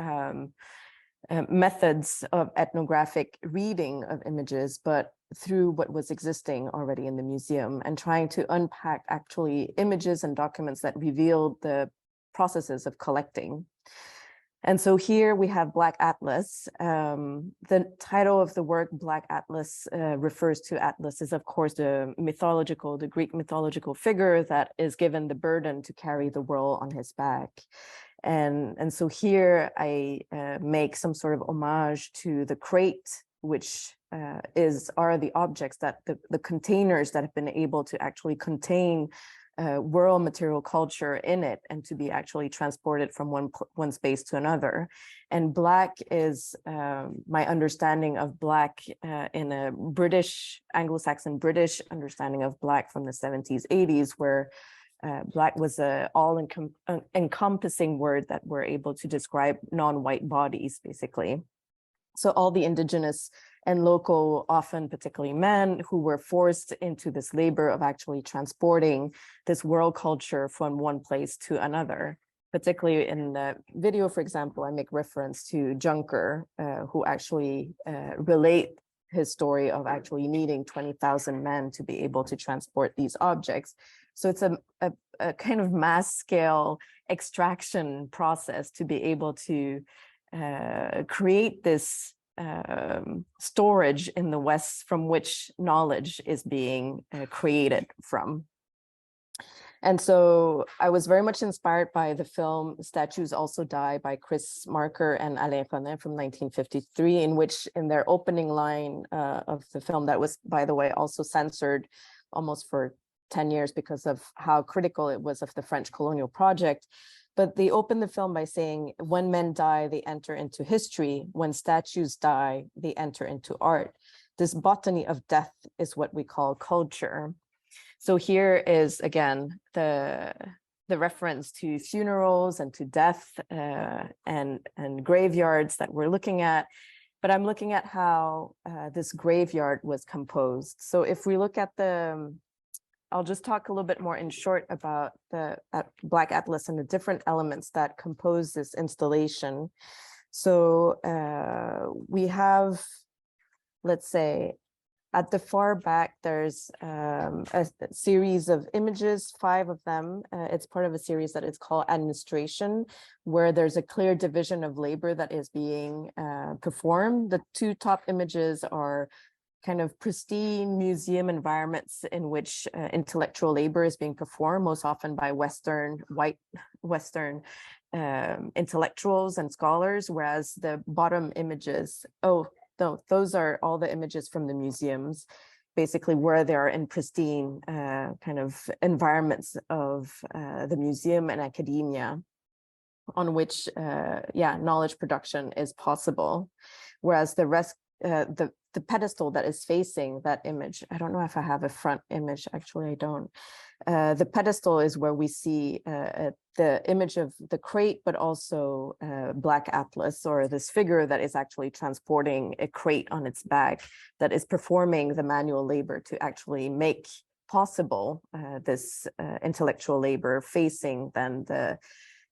S7: methods of ethnographic reading of images, but through what was existing already in the museum and trying to unpack actually images and documents that revealed the processes of collecting. And so here we have Black Atlas. The title of the work, Black Atlas, refers to Atlas is, of course, the Greek mythological figure that is given the burden to carry the world on his back. And so here I make some sort of homage to the crate, which are the objects that the containers that have been able to actually contain world material culture in it and to be actually transported from one space to another. And Black is my understanding of Black in a British, Anglo-Saxon British understanding of Black from the 70s, 80s, where Black was a all-encompassing word that we're able to describe non-white bodies, basically. So all the indigenous and local, often particularly men, who were forced into this labor of actually transporting this world culture from one place to another. Particularly in the video, for example, I make reference to Junker, who actually relate his story of actually needing 20,000 men to be able to transport these objects. So it's a kind of mass scale extraction process to be able to create this storage in the West from which knowledge is being created from. And so I was very much inspired by the film Statues Also Die by Chris Marker and Alain René from 1953, in which in their opening line of the film, that was, by the way, also censored almost for 10 years because of how critical it was of the French colonial project. But they open the film by saying, when men die, they enter into history. When statues die, they enter into art. This botany of death is what we call culture. So here is, again, the reference to funerals and to death and graveyards that we're looking at. But I'm looking at how this graveyard was composed. So if we look at I'll just talk a little bit more in short about the Black Atlas and the different elements that compose this installation. So we have, let's say, at the far back, there's a series of images, 5 of them. It's part of a series that is called Administration, where there's a clear division of labor that is being performed. The 2 top images are kind of pristine museum environments in which intellectual labor is being performed, most often by white Western intellectuals and scholars, whereas the bottom images, those are all the images from the museums, basically where they are in pristine kind of environments of the museum and academia, on which, knowledge production is possible. Whereas the rest, the pedestal that is facing that image, I don't know if I have a front image, actually I don't. The pedestal is where we see the image of the crate, but also Black Atlas, or this figure that is actually transporting a crate on its back, that is performing the manual labor to actually make possible this intellectual labor, facing then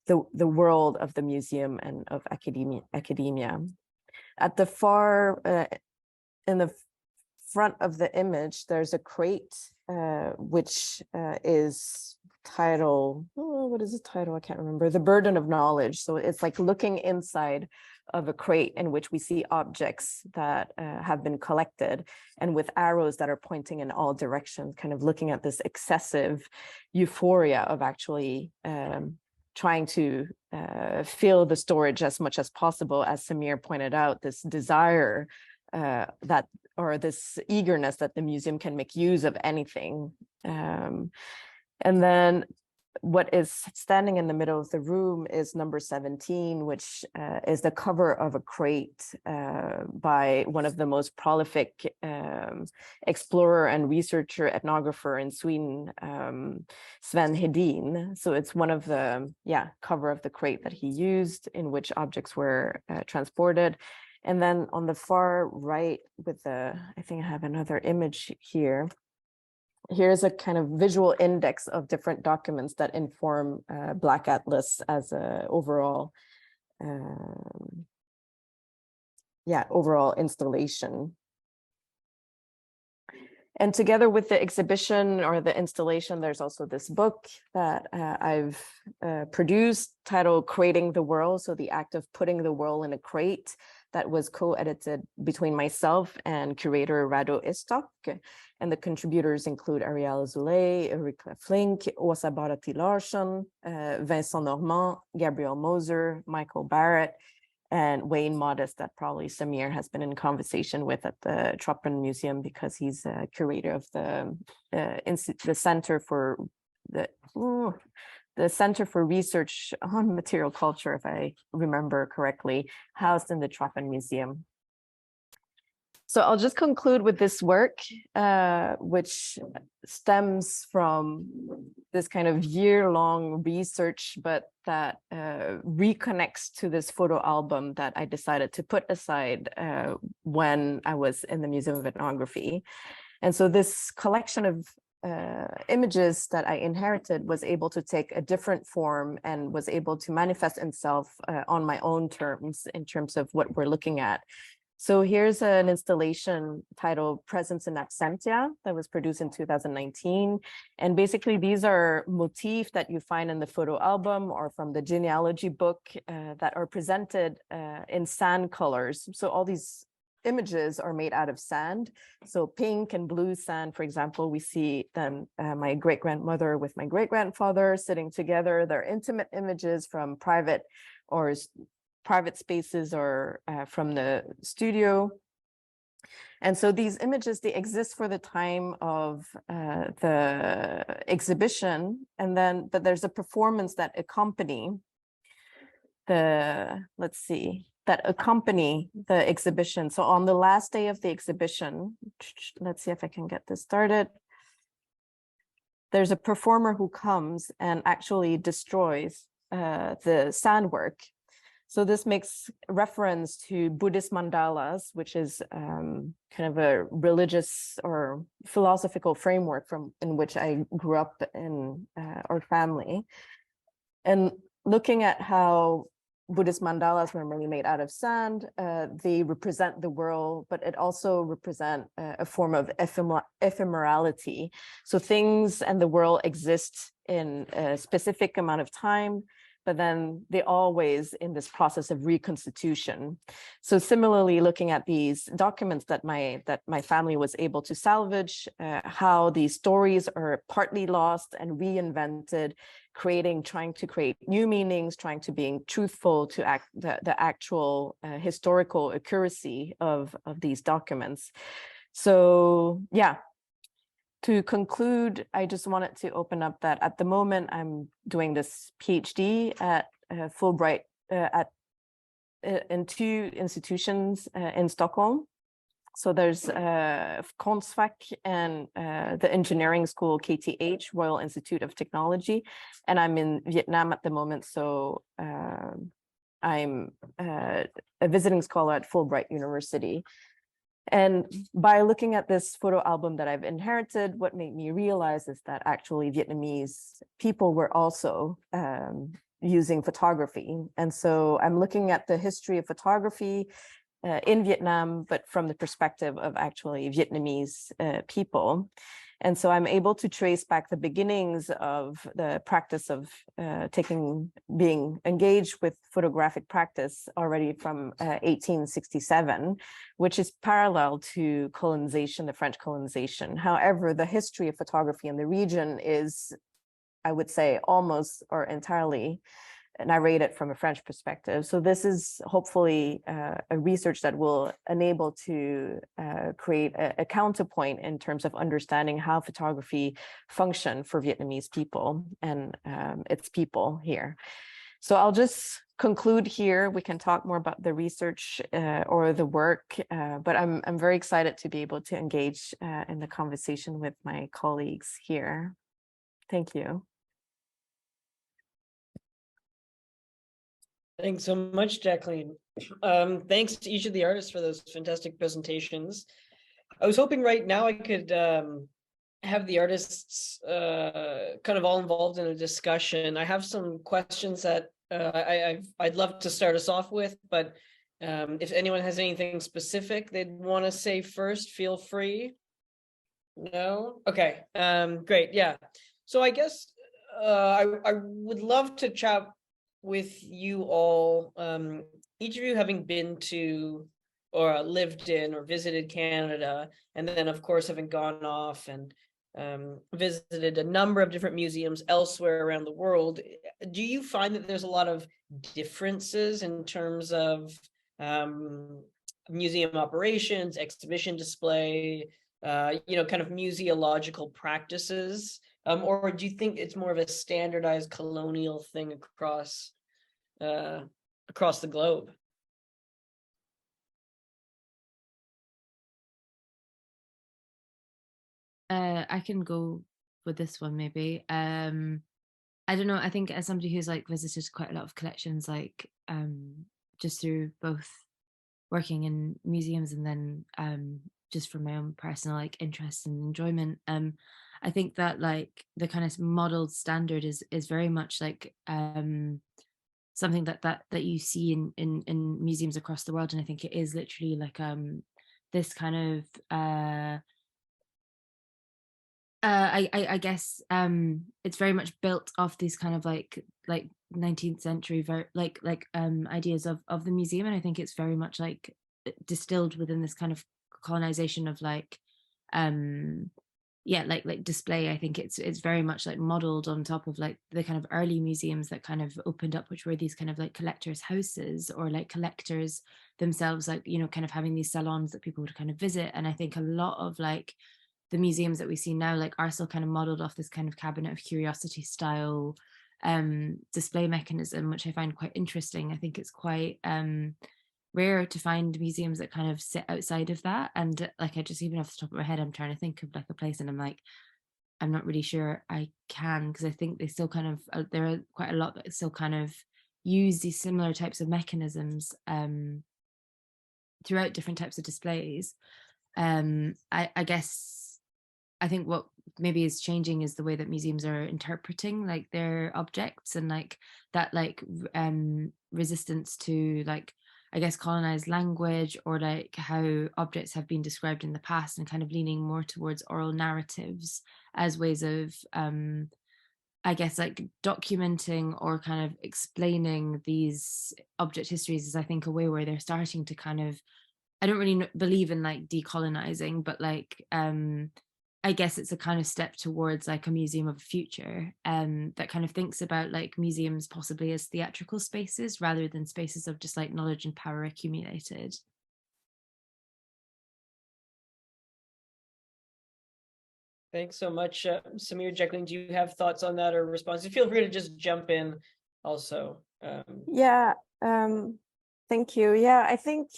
S7: the world of the museum and of academia. At the far, in the front of the image, there's a crate which is title. Oh, what is the title? I can't remember. The Burden of Knowledge. So it's like looking inside of a crate in which we see objects that have been collected, and with arrows that are pointing in all directions, kind of looking at this excessive euphoria of actually trying to fill the storage as much as possible. As Samir pointed out, this desire or this eagerness that the museum can make use of anything. And then what is standing in the middle of the room is number 17, which is the cover of a crate by one of the most prolific explorer and researcher ethnographer in Sweden, Sven Hedin. So it's one of the cover of the crate that he used, in which objects were transported. And then on the far right, with the, I think I have another image here. Here's a kind of visual index of different documents that inform Black Atlas as a overall, overall installation. And together with the exhibition or the installation, there's also this book that I've produced titled Creating the World. So the act of putting the world in a crate, that was co-edited between myself and curator Rado Istok. And the contributors include Ariel Zuley, Erika Flink, Åsa Barati Larsson, Vincent Normand, Gabriel Moser, Michael Barrett, and Wayne Modest, that probably Samir has been in conversation with at the Troppen Museum, because he's a curator of the Center for the Center for Research on Material Culture, if I remember correctly, housed in the Troppen Museum. So I'll just conclude with this work, which stems from this kind of year-long research, but that reconnects to this photo album that I decided to put aside when I was in the Museum of Ethnography. And so this collection of images that I inherited was able to take a different form and was able to manifest itself on my own terms, in terms of what we're looking at. So here's an installation titled Presence in Absentia that was produced in 2019. And basically these are motifs that you find in the photo album or from the genealogy book that are presented in sand colors. So all these images are made out of sand. So pink and blue sand, for example, we see them, my great-grandmother with my great-grandfather sitting together. They're intimate images from private spaces or from the studio. And so these images, they exist for the time of the exhibition. And then, but there's a performance that accompany the exhibition. So on the last day of the exhibition, let's see if I can get this started. There's a performer who comes and actually destroys the sand work. So this makes reference to Buddhist mandalas, which is kind of a religious or philosophical framework in which I grew up in our family. And looking at how Buddhist mandalas were mainly made out of sand, they represent the world, but it also represents a form of ephemerality. So things and the world exist in a specific amount of time, but then they're always in this process of reconstitution. So similarly, looking at these documents that my family was able to salvage, how these stories are partly lost and reinvented, trying to create new meanings, trying to being truthful to the actual historical accuracy of these documents. So yeah. To conclude, I just wanted to open up that at the moment I'm doing this PhD at Fulbright in two institutions in Stockholm. So there's Konstfack and the engineering school KTH, Royal Institute of Technology, and I'm in Vietnam at the moment. So I'm a visiting scholar at Fulbright University. And by looking at this photo album that I've inherited, what made me realize is that actually Vietnamese people were also using photography. And so I'm looking at the history of photography in Vietnam, but from the perspective of actually Vietnamese people. And so I'm able to trace back the beginnings of the practice of being engaged with photographic practice already from 1867, which is parallel to colonization, the French colonization. However, the history of photography in the region is, I would say, almost or entirely narrated from a French perspective. So this is hopefully a research that will enable to create a counterpoint in terms of understanding how photography functioned for Vietnamese people and its people here. So I'll just conclude here. We can talk more about the research or the work, but I'm very excited to be able to engage in the conversation with my colleagues here. Thank you.
S2: Thanks so much, Jacqueline. Thanks to each of the artists for those fantastic presentations. I was hoping right now I could have the artists kind of all involved in a discussion. I have some questions that I'd love to start us off with, but if anyone has anything specific they'd want to say first, feel free. No? Okay, great, yeah. So I guess I would love to chat with you all, each of you having been to or lived in or visited Canada, and then of course having gone off and visited a number of different museums elsewhere around the world. Do you find that there's a lot of differences in terms of museum operations, exhibition display, kind of museological practices? Or do you think it's more of a standardized colonial thing across the globe?
S3: I can go with this one maybe. I don't know. I think as somebody who's like visited quite a lot of collections, like just through both working in museums and then just from my own personal like interest and enjoyment, I think that like the kind of modeled standard is very much like something that you see in museums across the world, and I think it is literally like this kind of I guess it's very much built off these kind of like 19th century ideas of the museum, and I think it's very much like distilled within this kind of colonization of like display. I think it's very much like modeled on top of like the kind of early museums that kind of opened up, which were these kind of like collectors' houses or like collectors themselves, like, you know, kind of having these salons that people would kind of visit. And I think a lot of like the museums that we see now like are still kind of modeled off this kind of cabinet of curiosity style display mechanism, which I find quite interesting. I think it's quite rare to find museums that kind of sit outside of that. And like, I just, even off the top of my head, I'm trying to think of like a place and I'm like, I'm not really sure I can, because I think they still kind of, there are quite a lot that still kind of use these similar types of mechanisms throughout different types of displays. I guess I think what maybe is changing is the way that museums are interpreting like their objects, and like that like resistance to like, I guess, colonized language, or like how objects have been described in the past, and kind of leaning more towards oral narratives as ways of I guess like documenting or kind of explaining these object histories is, I think, a way where they're starting to kind of, I don't really believe in like decolonizing, but like I guess it's a kind of step towards like a museum of the future that kind of thinks about like museums possibly as theatrical spaces rather than spaces of just like knowledge and power accumulated.
S2: Thanks so much, Samir. Jacqueline, do you have thoughts on that or responses? Feel free to just jump in also.
S7: Thank you. Yeah, I think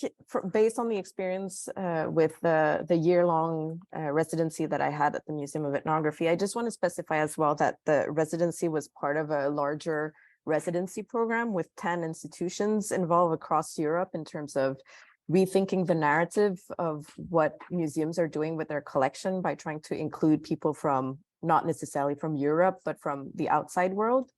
S7: based on the experience with the year-long residency that I had at the Museum of Ethnography, I just want to specify as well that the residency was part of a larger residency program with 10 institutions involved across Europe in terms of rethinking the narrative of what museums are doing with their collection by trying to include people from, not necessarily from Europe, but from the outside world.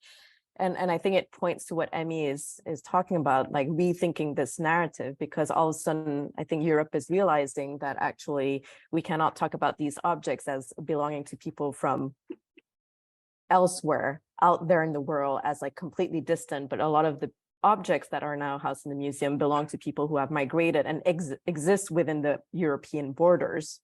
S7: And I think it points to what Emii is talking about, like rethinking this narrative, because all of a sudden, I think Europe is realizing that actually we cannot talk about these objects as belonging to people from elsewhere out there in the world as like completely distant, but a lot of the objects that are now housed in the museum belong to people who have migrated and exist within the European borders.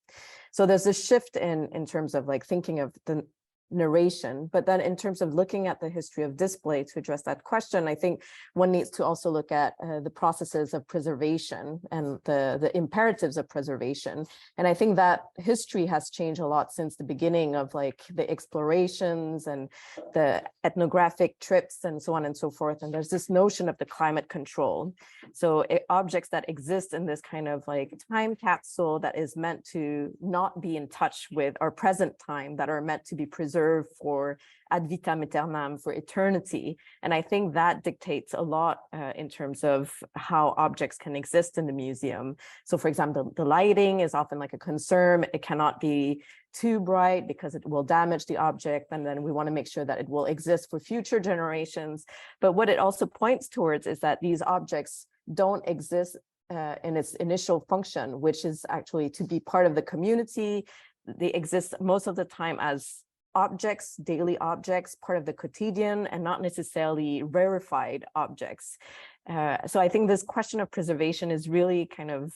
S7: So there's a shift in terms of like thinking of the narration, but then in terms of looking at the history of display to address that question, I think one needs to also look at the processes of preservation and the imperatives of preservation. And I think that history has changed a lot since the beginning of like the explorations and the ethnographic trips and so on and so forth. And there's this notion of the climate control. So objects that exist in this kind of like time capsule that is meant to not be in touch with our present time, that are meant to be preserved for ad vitam aeternam, for eternity. And I think that dictates a lot in terms of how objects can exist in the museum. So for example, the lighting is often like a concern. It cannot be too bright because it will damage the object. And then we want to make sure that it will exist for future generations. But what it also points towards is that these objects don't exist in its initial function, which is actually to be part of the community. They exist most of the time as objects, daily objects, part of the quotidian, and not necessarily rarefied objects. So I think this question of preservation is really kind of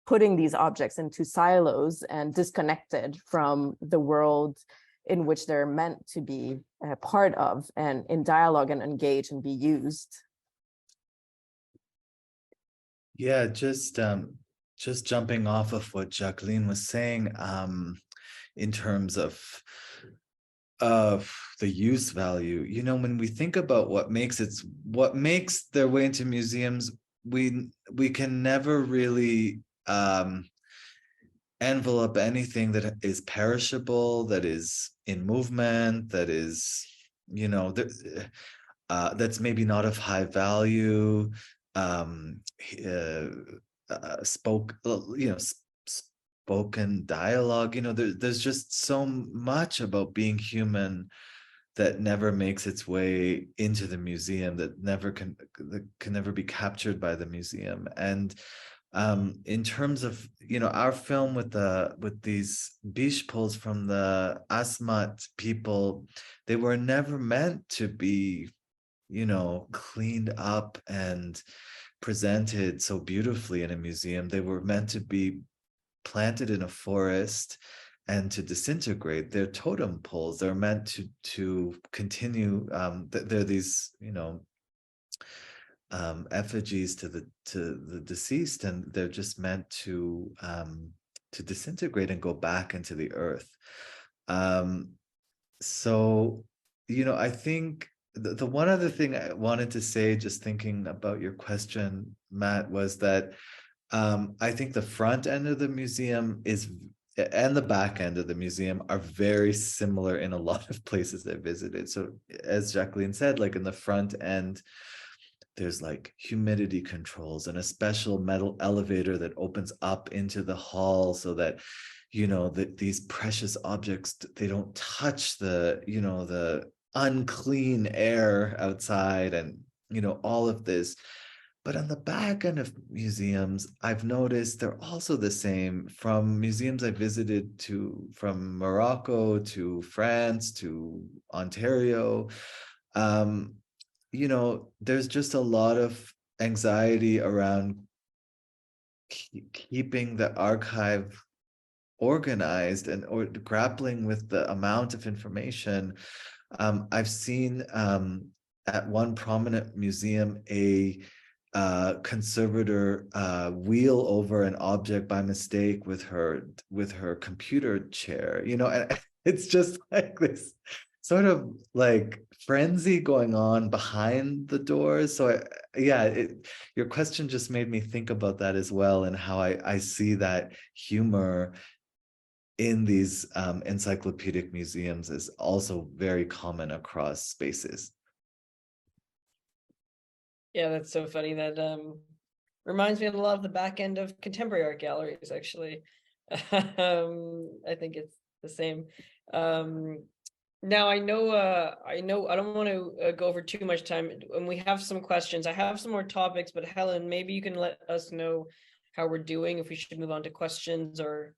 S7: putting these objects into silos and disconnected from the world in which they're meant to be part of and in dialogue and engage and be used.
S4: Yeah, just jumping off of what Jacqueline was saying, in terms of the use value. You know, when we think about what makes their way into museums, we can never really envelope anything that is perishable, that is in movement, that is, you know, that's maybe not of high value, spoken dialogue. You know, there's just so much about being human that never makes its way into the museum, that can never be captured by the museum. And in terms of, you know, our film with these biche poles from the Asmat people, they were never meant to be, you know, cleaned up and presented so beautifully in a museum. They were meant to be planted in a forest and to disintegrate. They're totem poles. They're meant to continue. They're these, you know, effigies to the deceased, and they're just meant to disintegrate and go back into the earth. So, you know, I think the one other thing I wanted to say, just thinking about your question, Matt, was that I think the front end of the museum and the back end of the museum are very similar in a lot of places I visited. So as Jacqueline said, like in the front end, there's like humidity controls and a special metal elevator that opens up into the hall so that, you know, that these precious objects, they don't touch the, you know, the unclean air outside, and, you know, all of this. But on the back end of museums, I've noticed they're also the same. From museums I visited from Morocco to France to Ontario, you know, there's just a lot of anxiety around keeping the archive organized or grappling with the amount of information. I've seen at one prominent museum a conservator wheel over an object by mistake with her computer chair, you know, and it's just like this sort of like frenzy going on behind the doors. So your question just made me think about that as well, and how I see that humor in these encyclopedic museums is also very common across spaces.
S2: Yeah, that's so funny. That reminds me of a lot of the back end of contemporary art galleries, actually. I think it's the same. Now I know I don't want to go over too much time, and we have some questions. I have some more topics, but Helen, maybe you can let us know how we're doing, if we should move on to questions, or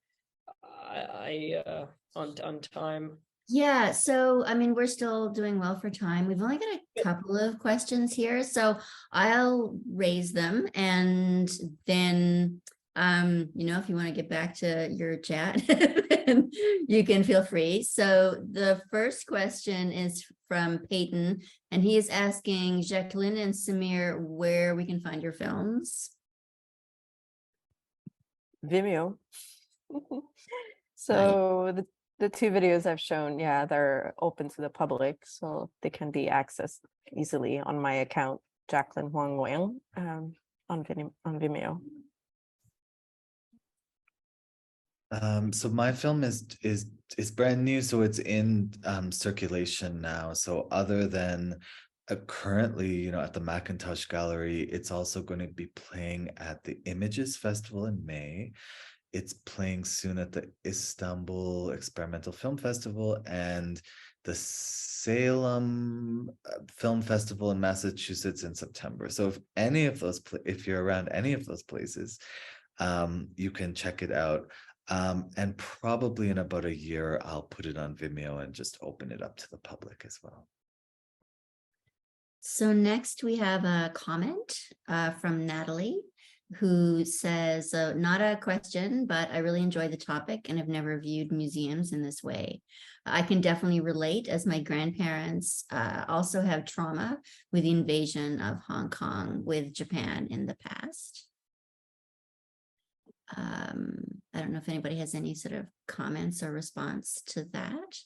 S2: on time.
S1: Yeah, so I mean, we're still doing well for time. We've only got a couple of questions here, so I'll raise them, and then if you want to get back to your chat, then you can feel free. So the first question is from Peyton, and he is asking Jacqueline and Samir where we can find your films.
S7: Vimeo. So the two videos I've shown, yeah, they're open to the public, so they can be accessed easily on my account, Jacqueline Hoàng Nguyễn, on Vimeo.
S4: So my film is brand new, so it's in circulation now. So other than currently, at the McIntosh Gallery, it's also going to be playing at the Images Festival in May. It's playing soon at the Istanbul Experimental Film Festival and the Salem Film Festival in Massachusetts in September. So if you're around any of those places, you can check it out. And probably in about a year, I'll put it on Vimeo and just open it up to the public as well.
S1: So next we have a comment from Natalie, who says, not a question, but I really enjoy the topic and have never viewed museums in this way. I can definitely relate, as my grandparents also have trauma with the invasion of Hong Kong with Japan in the past. I don't know if anybody has any sort of comments or response to that.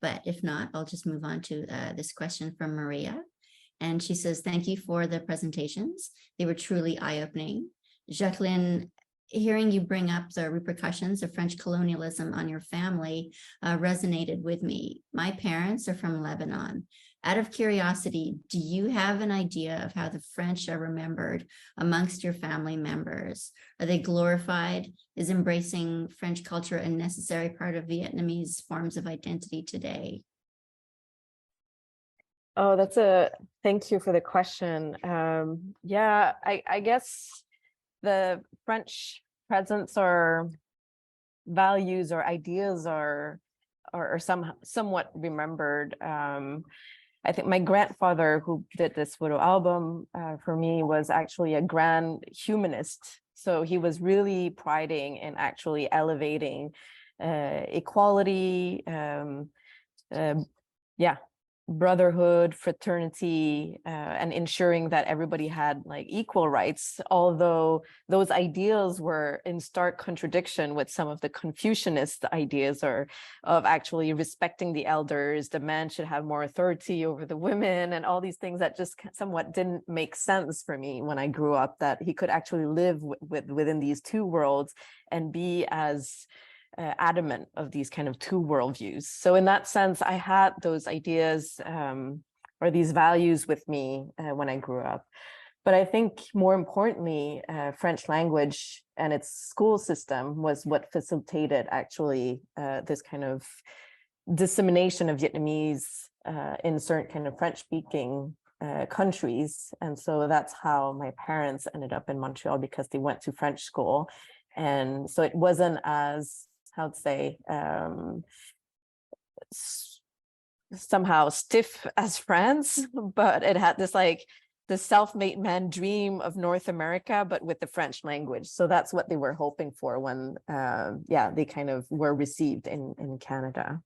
S1: But if not, I'll just move on to this question from Maria. And she says, thank you for the presentations. They were truly eye-opening. Jacqueline, hearing you bring up the repercussions of French colonialism on your family resonated with me. My parents are from Lebanon. Out of curiosity, do you have an idea of how the French are remembered amongst your family members? Are they glorified? Is embracing French culture a necessary part of Vietnamese forms of identity today?
S7: Oh, thank you for the question. Yeah, I guess the French presence or values or ideas are somewhat remembered. I think my grandfather, who did this photo album for me, was actually a grand humanist. So he was really priding in actually elevating equality, brotherhood, fraternity, and ensuring that everybody had like equal rights, although those ideals were in stark contradiction with some of the Confucianist ideas of actually respecting the elders. The man should have more authority over the women, and all these things that just somewhat didn't make sense for me when I grew up, that he could actually live within these two worlds and be as adamant of these kind of two worldviews. So in that sense, I had those ideas or these values with me when I grew up. But I think more importantly, French language and its school system was what facilitated actually this kind of dissemination of Vietnamese in certain kind of French-speaking countries. And so that's how my parents ended up in Montreal, because they went to French school. And so it wasn't as, how to say, somehow stiff as France, but it had this like the self-made man dream of North America, but with the French language. So that's what they were hoping for when, they kind of were received in Canada.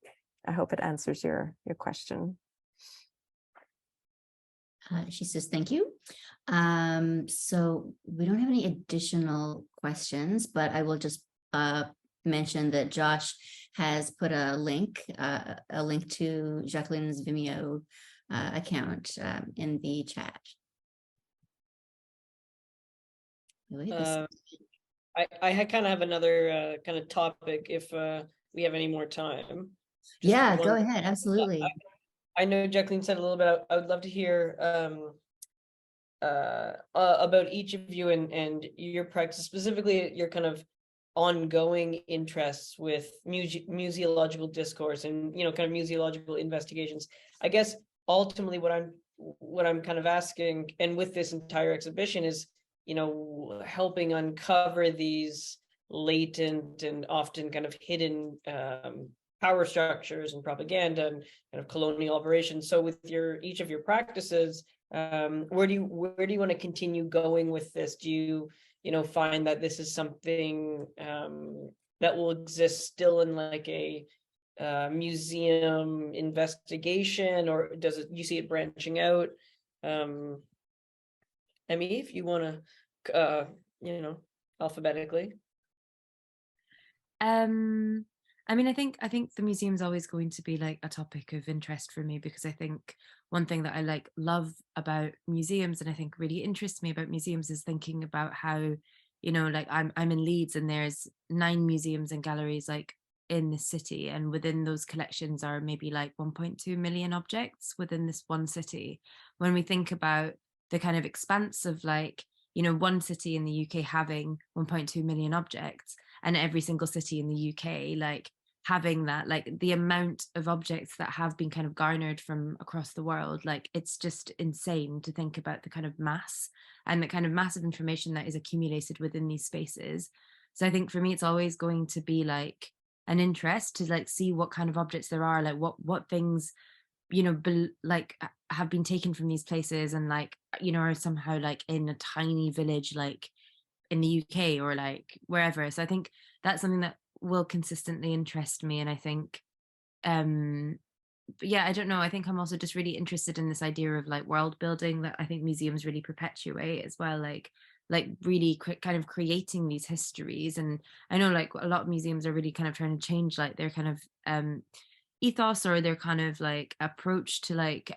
S7: I hope it answers your question.
S1: She says, thank you. So we don't have any additional questions, but I will just mention that Josh has put a link to Jacqueline's Vimeo account in the chat.
S2: I kind of have another kind of topic if we have any more time.
S1: Yeah, go ahead. Absolutely.
S2: I know Jacqueline said a little bit. I would love to hear about each of you and your practice, specifically your kind of ongoing interests with museological discourse and, kind of museological investigations. I guess ultimately what I'm kind of asking, and with this entire exhibition, is, helping uncover these latent and often kind of hidden power structures and propaganda and kind of colonial operations. So with each of your practices, where do you want to continue going with this? Do you find that this is something that will exist still in like a museum investigation, or you see it branching out? Emii, if you want to, alphabetically.
S3: I mean, I think the museum's always going to be like a topic of interest for me, because I think one thing that I love about museums, and I think really interests me about museums, is thinking about how, like I'm in Leeds, and there's 9 museums and galleries like in the city, and within those collections are maybe like 1.2 million objects within this one city. When we think about the kind of expanse of like, one city in the UK having 1.2 million objects, and every single city in the UK like having that, like the amount of objects that have been kind of garnered from across the world, like it's just insane to think about the kind of mass and the kind of massive information that is accumulated within these spaces. So I think for me, it's always going to be like an interest to like see what kind of objects there are, like what things, like have been taken from these places and like, are somehow like in a tiny village, like in the UK or like wherever. So I think that's something that will consistently interest me. And I think, but yeah, I don't know. I think I'm also just really interested in this idea of like world building that I think museums really perpetuate as well. Like really kind of creating these histories. And I know like a lot of museums are really kind of trying to change like their kind of ethos or their kind of like approach to like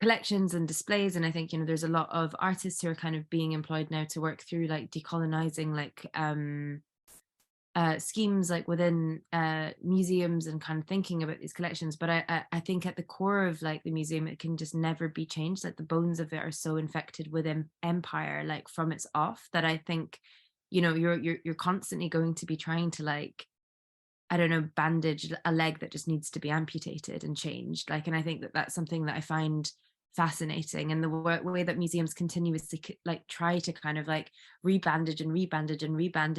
S3: collections and displays. And I think, there's a lot of artists who are kind of being employed now to work through like decolonizing like schemes like within museums and kind of thinking about these collections. But I think at the core of like the museum, it can just never be changed. Like the bones of it are so infected with empire, like from its off, that I think, you're constantly going to be trying to like, I don't know, bandage a leg that just needs to be amputated and changed. Like, and I think that that's something that I find fascinating. And the way that museums continuously like try to kind of like rebandage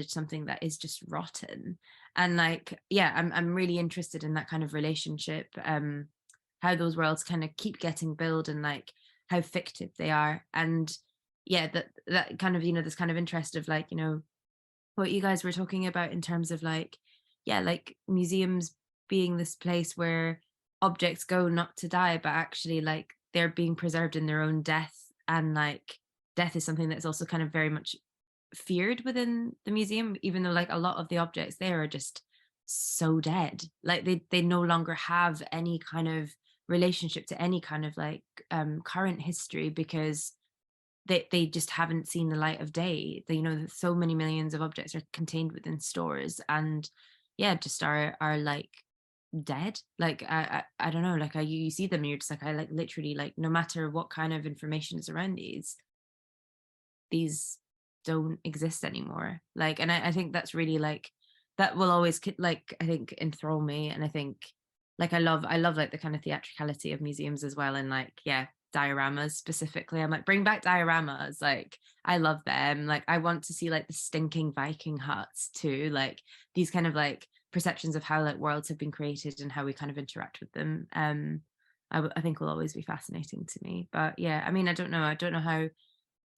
S3: something that is just rotten. And like, yeah, I'm really interested in that kind of relationship, how those worlds kind of keep getting built and like how fictive they are. And yeah, that kind of, this kind of interest of like, what you guys were talking about in terms of like, yeah, like museums being this place where objects go not to die, but actually like they're being preserved in their own death. And like death is something that's also kind of very much feared within the museum, even though like a lot of the objects there are just so dead. Like they no longer have any kind of relationship to any kind of like current history, because they just haven't seen the light of day. So many millions of objects are contained within stores, and yeah, just are like dead. Like I don't know, like you see them and you're just like, I like literally like no matter what kind of information is around these don't exist anymore. Like, and I think that's really like, that will always like I think enthrall me. And I think like I love like the kind of theatricality of museums as well. And like, yeah, dioramas specifically, I'm like, bring back dioramas. Like I love them. Like I want to see like the stinking Viking huts too, like these kind of like perceptions of how like worlds have been created and how we kind of interact with them. I think will always be fascinating to me. But yeah, I mean, I don't know how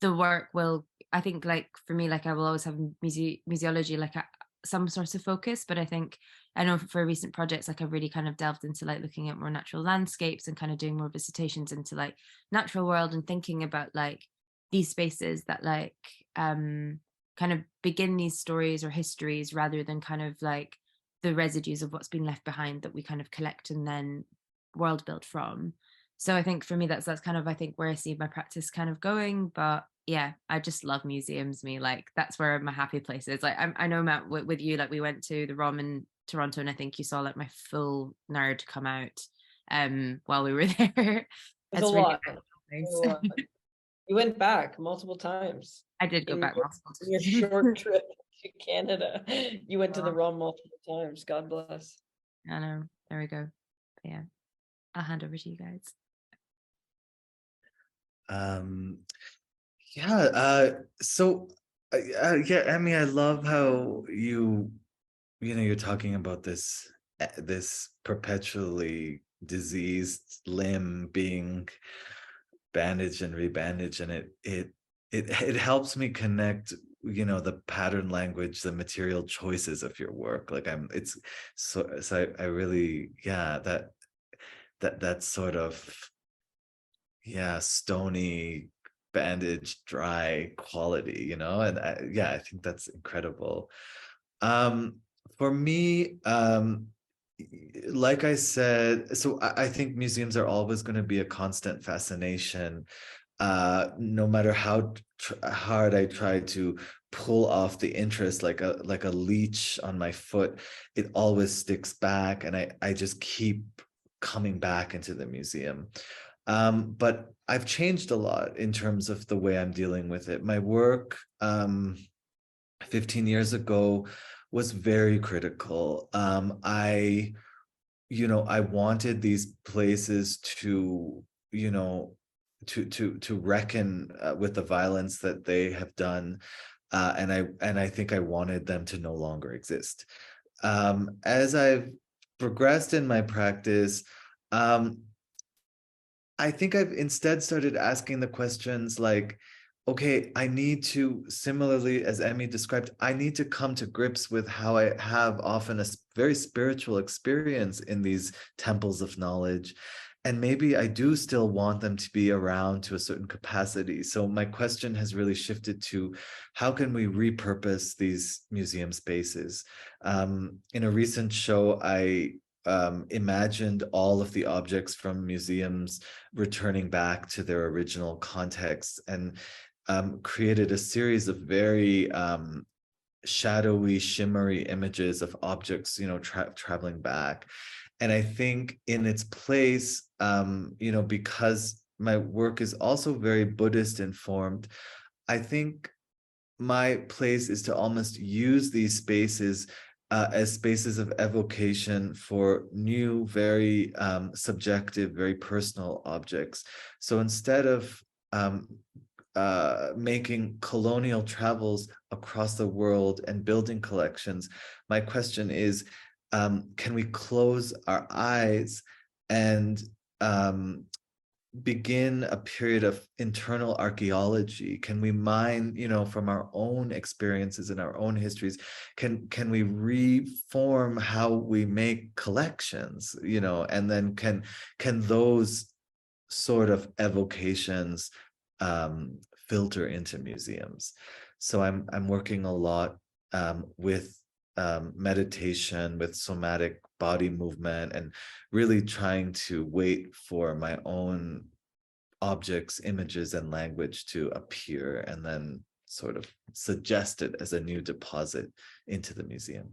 S3: the work will, I think like for me, like I will always have museology like some sort of focus. But I think, I know for recent projects, like I've really kind of delved into like looking at more natural landscapes and kind of doing more visitations into like natural world and thinking about like these spaces that like kind of begin these stories or histories rather than kind of like the residues of what's been left behind that we kind of collect and then world build from. So I think for me, that's kind of, I think, where I see my practice kind of going. But yeah, I just love museums. Like that's where my happy place is. Like I know, Matt, with you, like we went to the ROM in Toronto, and I think you saw like my full nerd come out while we were there.
S2: It's a lot. You went back multiple times.
S3: I did go back multiple
S2: times. Your short trip to Canada. You went to the ROM multiple times. God bless.
S3: I know. There we go. But yeah, I'll hand over to you guys.
S4: So yeah, Emii, I love how you're talking about this perpetually diseased limb being bandaged and rebandaged, and it helps me connect the pattern language, the material choices of your work. Like I really, yeah, that sort of, yeah, stony, bandaged, dry quality, and I think that's incredible. For me, like I said, so I think museums are always going to be a constant fascination, no matter how hard I try to pull off the interest, like a leech on my foot, it always sticks back, and I just keep coming back into the museum. But I've changed a lot in terms of the way I'm dealing with it. My work 15 years ago was very critical. I wanted these places to, to reckon with the violence that they have done, and I think I wanted them to no longer exist. As I've progressed in my practice, I think I've instead started asking the questions like, okay, I need to, similarly as Emii described, I need to come to grips with how I have often a very spiritual experience in these temples of knowledge. And maybe I do still want them to be around to a certain capacity. So my question has really shifted to how can we repurpose these museum spaces? In a recent show, I imagined all of the objects from museums returning back to their original context, and created a series of very shadowy, shimmery images of objects, traveling back. And I think in its place, because my work is also very Buddhist informed, I think my place is to almost use these spaces as spaces of evocation for new, very subjective, very personal objects. So instead of making colonial travels across the world and building collections, my question is, can we close our eyes and begin a period of internal archaeology? Can we mine, from our own experiences and our own histories? Can we reform how we make collections, and then can those sort of evocations filter into museums? So I'm working a lot with meditation, with somatic body movement, and really trying to wait for my own objects, images, and language to appear, and then sort of suggest it as a new deposit into the museum.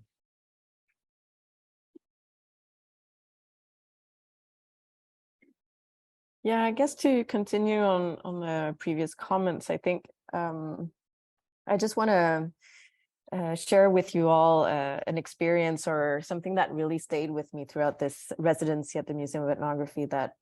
S7: Yeah, I guess to continue on the previous comments, I think I just want to share with you all an experience or something that really stayed with me throughout this residency at the Museum of Ethnography that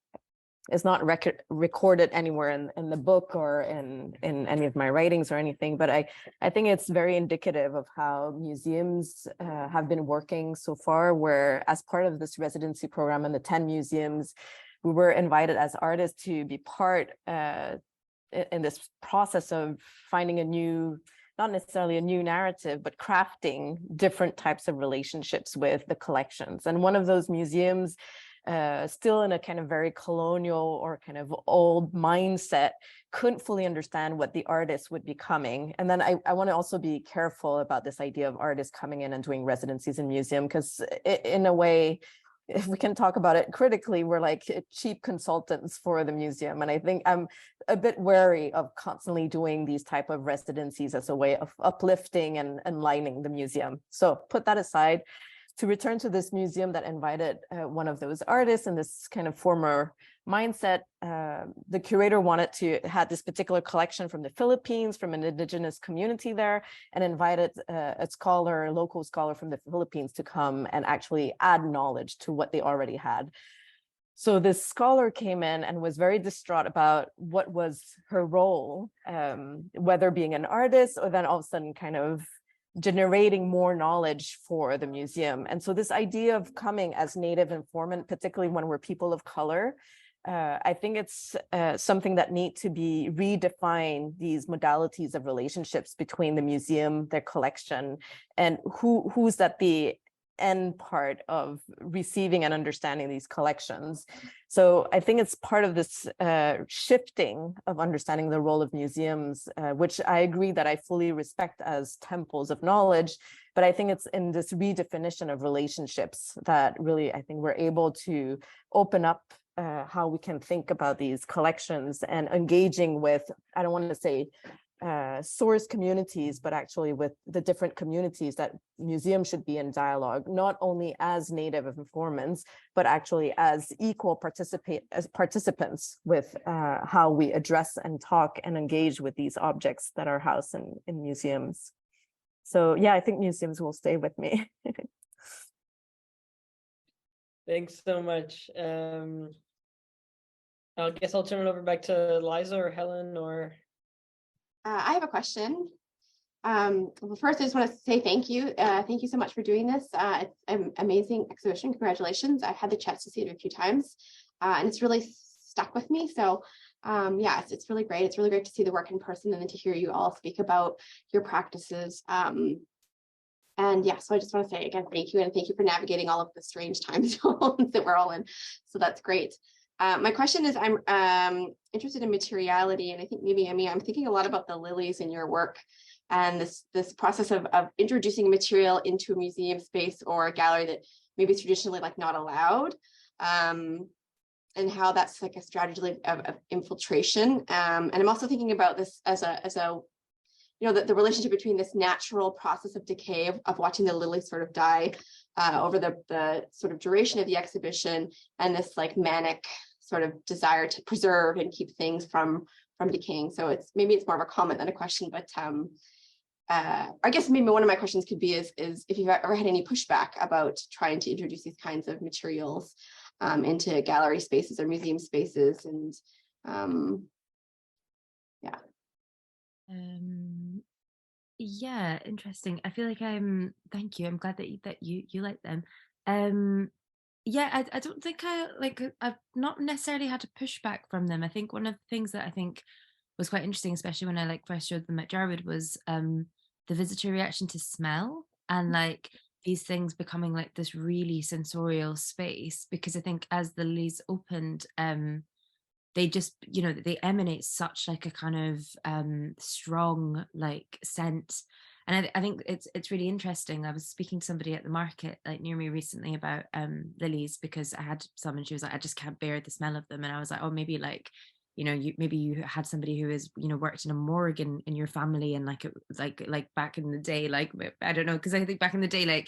S7: is not recorded anywhere in the book or in any of my writings or anything, but I think it's very indicative of how museums have been working so far, where as part of this residency program in the 10 museums, we were invited as artists to be part in this process of finding a new, not necessarily a new narrative, but crafting different types of relationships with the collections. And one of those museums, still in a kind of very colonial or kind of old mindset, couldn't fully understand what the artists would be coming. And then I want to also be careful about this idea of artists coming in and doing residencies in museum, because in a way, if we can talk about it critically, we're like cheap consultants for the museum. And I think I'm a bit wary of constantly doing these type of residencies as a way of uplifting and enlightening the museum. So put that aside. To return to this museum that invited one of those artists in this kind of former mindset. The curator wanted to had this particular collection from the Philippines, from an indigenous community there, and invited a local scholar from the Philippines to come and actually add knowledge to what they already had. So this scholar came in and was very distraught about what was her role, whether being an artist or then all of a sudden kind of generating more knowledge for the museum. And so this idea of coming as native informant, particularly when we're people of color, I think it's something that need to be redefined, these modalities of relationships between the museum, their collection, and who's at the end part of receiving and understanding these collections. So I think it's part of this shifting of understanding the role of museums, which I agree that I fully respect as temples of knowledge, but I think it's in this redefinition of relationships that really, I think we're able to open up how we can think about these collections and engaging with, I don't want to say source communities, but actually with the different communities that museums should be in dialogue, not only as native informants, but actually as equal participants with how we address and talk and engage with these objects that are housed in museums. So yeah, I think museums will stay with me.
S2: Thanks so much. I guess I'll turn it over back to Liza or Helen or...
S9: I have a question. Well, first, I just want to say thank you. Thank you so much for doing this. It's an amazing exhibition. Congratulations. I've had the chance to see it a few times, and it's really stuck with me. So yeah, it's really great. It's really great to see the work in person and then to hear you all speak about your practices. And yeah, so I just want to say again, thank you. And thank you for navigating all of the strange time zones that we're all in. So that's great. My question is, I'm interested in materiality, and I think maybe, Emii, I'm thinking a lot about the lilies in your work and this process of introducing material into a museum space or a gallery that maybe is traditionally like not allowed, and how that's like a strategy of infiltration. And I'm also thinking about this as a you know, the relationship between this natural process of decay of watching the lilies sort of die over the sort of duration of the exhibition, and this like manic sort of desire to preserve and keep things from decaying. So maybe it's more of a comment than a question, but I guess maybe one of my questions could be is if you've ever had any pushback about trying to introduce these kinds of materials into gallery spaces or museum spaces, and yeah.
S3: Yeah, interesting. I feel like thank you. I'm glad that you like them. Yeah, I don't think I've not necessarily had a pushback from them. I think one of the things that I think was quite interesting, especially when I first showed them at Jarwood, was the visitor reaction to smell and these things becoming like this really sensorial space, because I think as the lilies opened, they just, you know, they emanate such like a kind of strong scent. And I think it's really interesting. I was speaking to somebody at the market near me recently about lilies, because I had some and she was like, I just can't bear the smell of them. And I was like, oh, maybe you know, maybe you had somebody who has, you know, worked in a morgue in your family, and like back in the day, I don't know, because I think back in the day,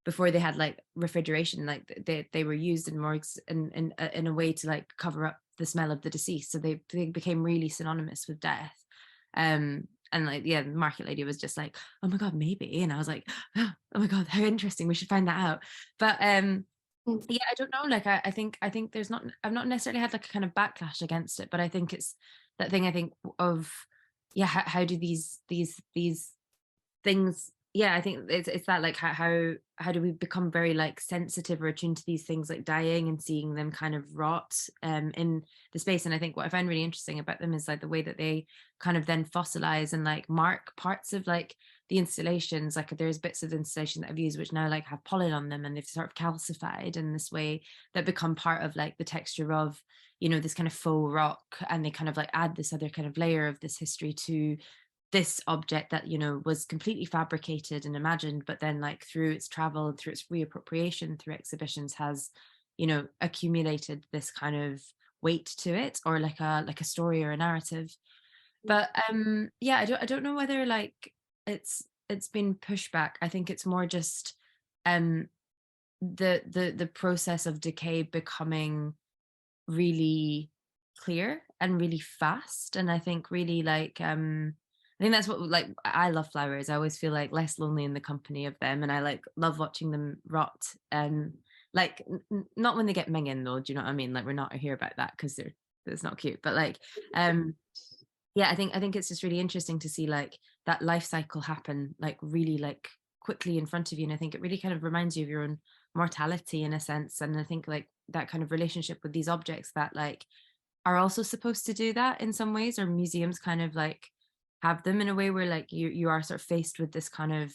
S3: before they had refrigeration, they were used in morgues in a way to cover up the smell of the deceased. So they became really synonymous with death. And the market lady was just like, oh my God, maybe. And I was like, oh my God, how interesting. We should find that out. But yeah, I don't know. I think I've not necessarily had a kind of backlash against it, but I think it's that thing, I think, of, yeah, how do these things, yeah, I think it's that how do we become very sensitive or attuned to these things dying and seeing them kind of rot in the space. And I think what I find really interesting about them is the way that they kind of then fossilize and mark parts of the installations. There's bits of the installation that I've used which now have pollen on them, and they've sort of calcified in this way that become part of the texture of, you know, this kind of faux rock, and they kind of add this other kind of layer of this history to this object that, you know, was completely fabricated and imagined, but then through its travel, through its reappropriation, through exhibitions, has, you know, accumulated this kind of weight to it, or a story or a narrative. But yeah, I don't know whether it's been pushed back. I think it's more just the process of decay becoming really clear and really fast. And I think really like I think that's what, like, I love flowers. I always feel like less lonely in the company of them, and I like love watching them rot. Like not when they get minging though. Do you know what I mean? Like, we're not here about that because it's not cute. But like, yeah, I think it's just really interesting to see like that life cycle happen like really like quickly in front of you. And I think it really kind of reminds you of your own mortality in a sense. And I think like that kind of relationship with these objects that like are also supposed to do that in some ways, or museums kind of like have them in a way where like you are sort of faced with this kind of,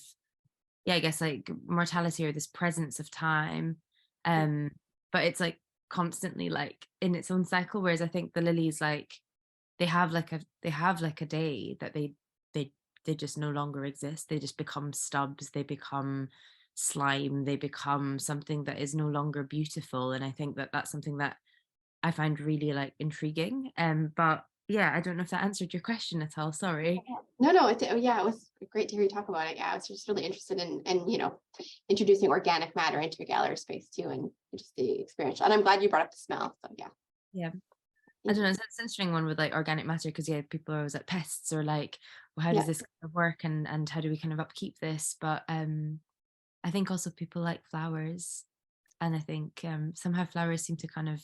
S3: yeah, I guess like mortality or this presence of time. But it's like constantly like in its own cycle. Whereas I think the lilies, like they have like a day that they just no longer exist. They just become stubs, they become slime, they become something that is no longer beautiful. And I think that that's something that I find really like intriguing. But yeah, I don't know if that answered your question at all. Sorry.
S9: No, it was great to hear you talk about it. Yeah, I was just really interested in introducing organic matter into a gallery space too, and just the experiential. And I'm glad you brought up the smell. So
S3: Yeah. I don't know. It's an interesting one with like organic matter, because yeah, people are always like pests, or like, well, how does this kind of work, and how do we kind of upkeep this? But I think also people like flowers, and I think somehow flowers seem to kind of,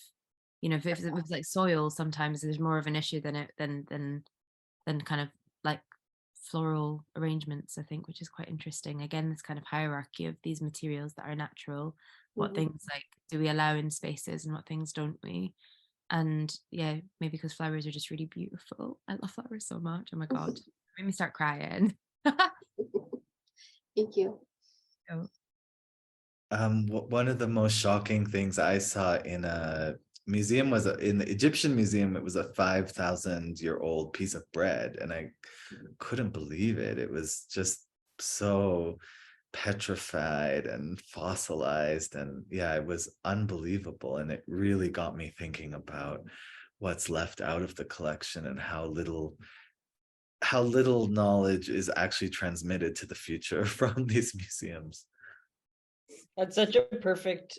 S3: if it's like soil, sometimes there's more of an issue than kind of like floral arrangements, I think, which is quite interesting. Again, this kind of hierarchy of these materials that are natural, what things like do we allow in spaces and what things don't we? And yeah, maybe because flowers are just really beautiful. I love flowers so much. Oh my God, made me start crying.
S9: Thank you.
S3: Oh.
S4: One of the most shocking things I saw in a museum was in the Egyptian museum. It was a 5,000-year-old piece of bread, and I couldn't believe it. It was just so petrified and fossilized, and yeah, it was unbelievable. And it really got me thinking about what's left out of the collection and how little knowledge is actually transmitted to the future from these museums.
S2: That's such a perfect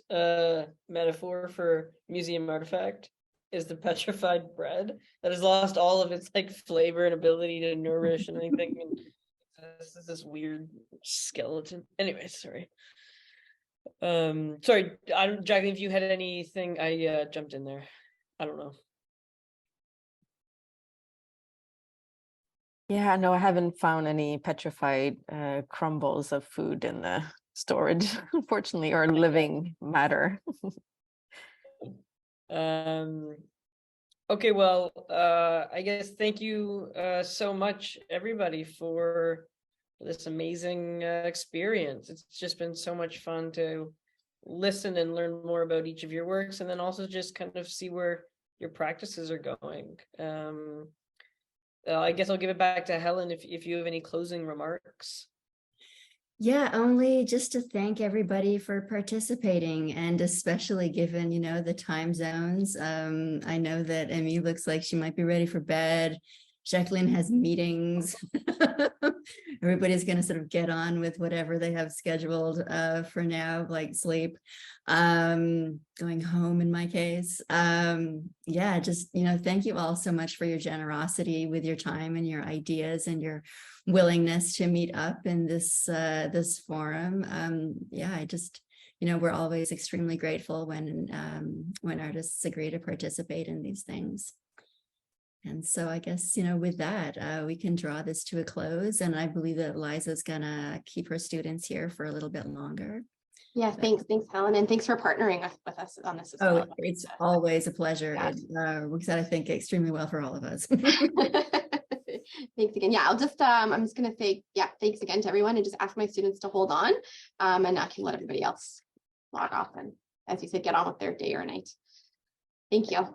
S2: metaphor for museum artifact, is the petrified bread that has lost all of its like flavor and ability to nourish and anything. And this is this weird skeleton. Anyway, sorry. Sorry, Jacqueline, if you had anything, I jumped in there. I don't know.
S7: Yeah, no, I haven't found any petrified crumbles of food in the storage, unfortunately, or living matter.
S2: Okay, well, I guess thank you so much, everybody, for this amazing experience. It's just been so much fun to listen and learn more about each of your works, and then also just kind of see where your practices are going. I guess I'll give it back to Helen if you have any closing remarks.
S1: Yeah, only just to thank everybody for participating, and especially given, the time zones. I know that Emii looks like she might be ready for bed. Jacqueline has meetings. Everybody's going to sort of get on with whatever they have scheduled for now, like sleep, going home in my case. Yeah, just, thank you all so much for your generosity with your time and your ideas and your willingness to meet up in this forum. Yeah, I just, we're always extremely grateful when artists agree to participate in these things. And so I guess, with that, we can draw this to a close. And I believe that Liza's gonna keep her students here for a little bit longer.
S9: Yeah, thanks, Helen, and thanks for partnering with us on this as well.
S1: It's always a pleasure.
S9: Yeah.
S1: It works out, I think, extremely well for all of us.
S9: Thanks again. Yeah, I'm just gonna say, thanks again to everyone, and just ask my students to hold on, and I can let everybody else log off and, as you said, get on with their day or night. Thank you.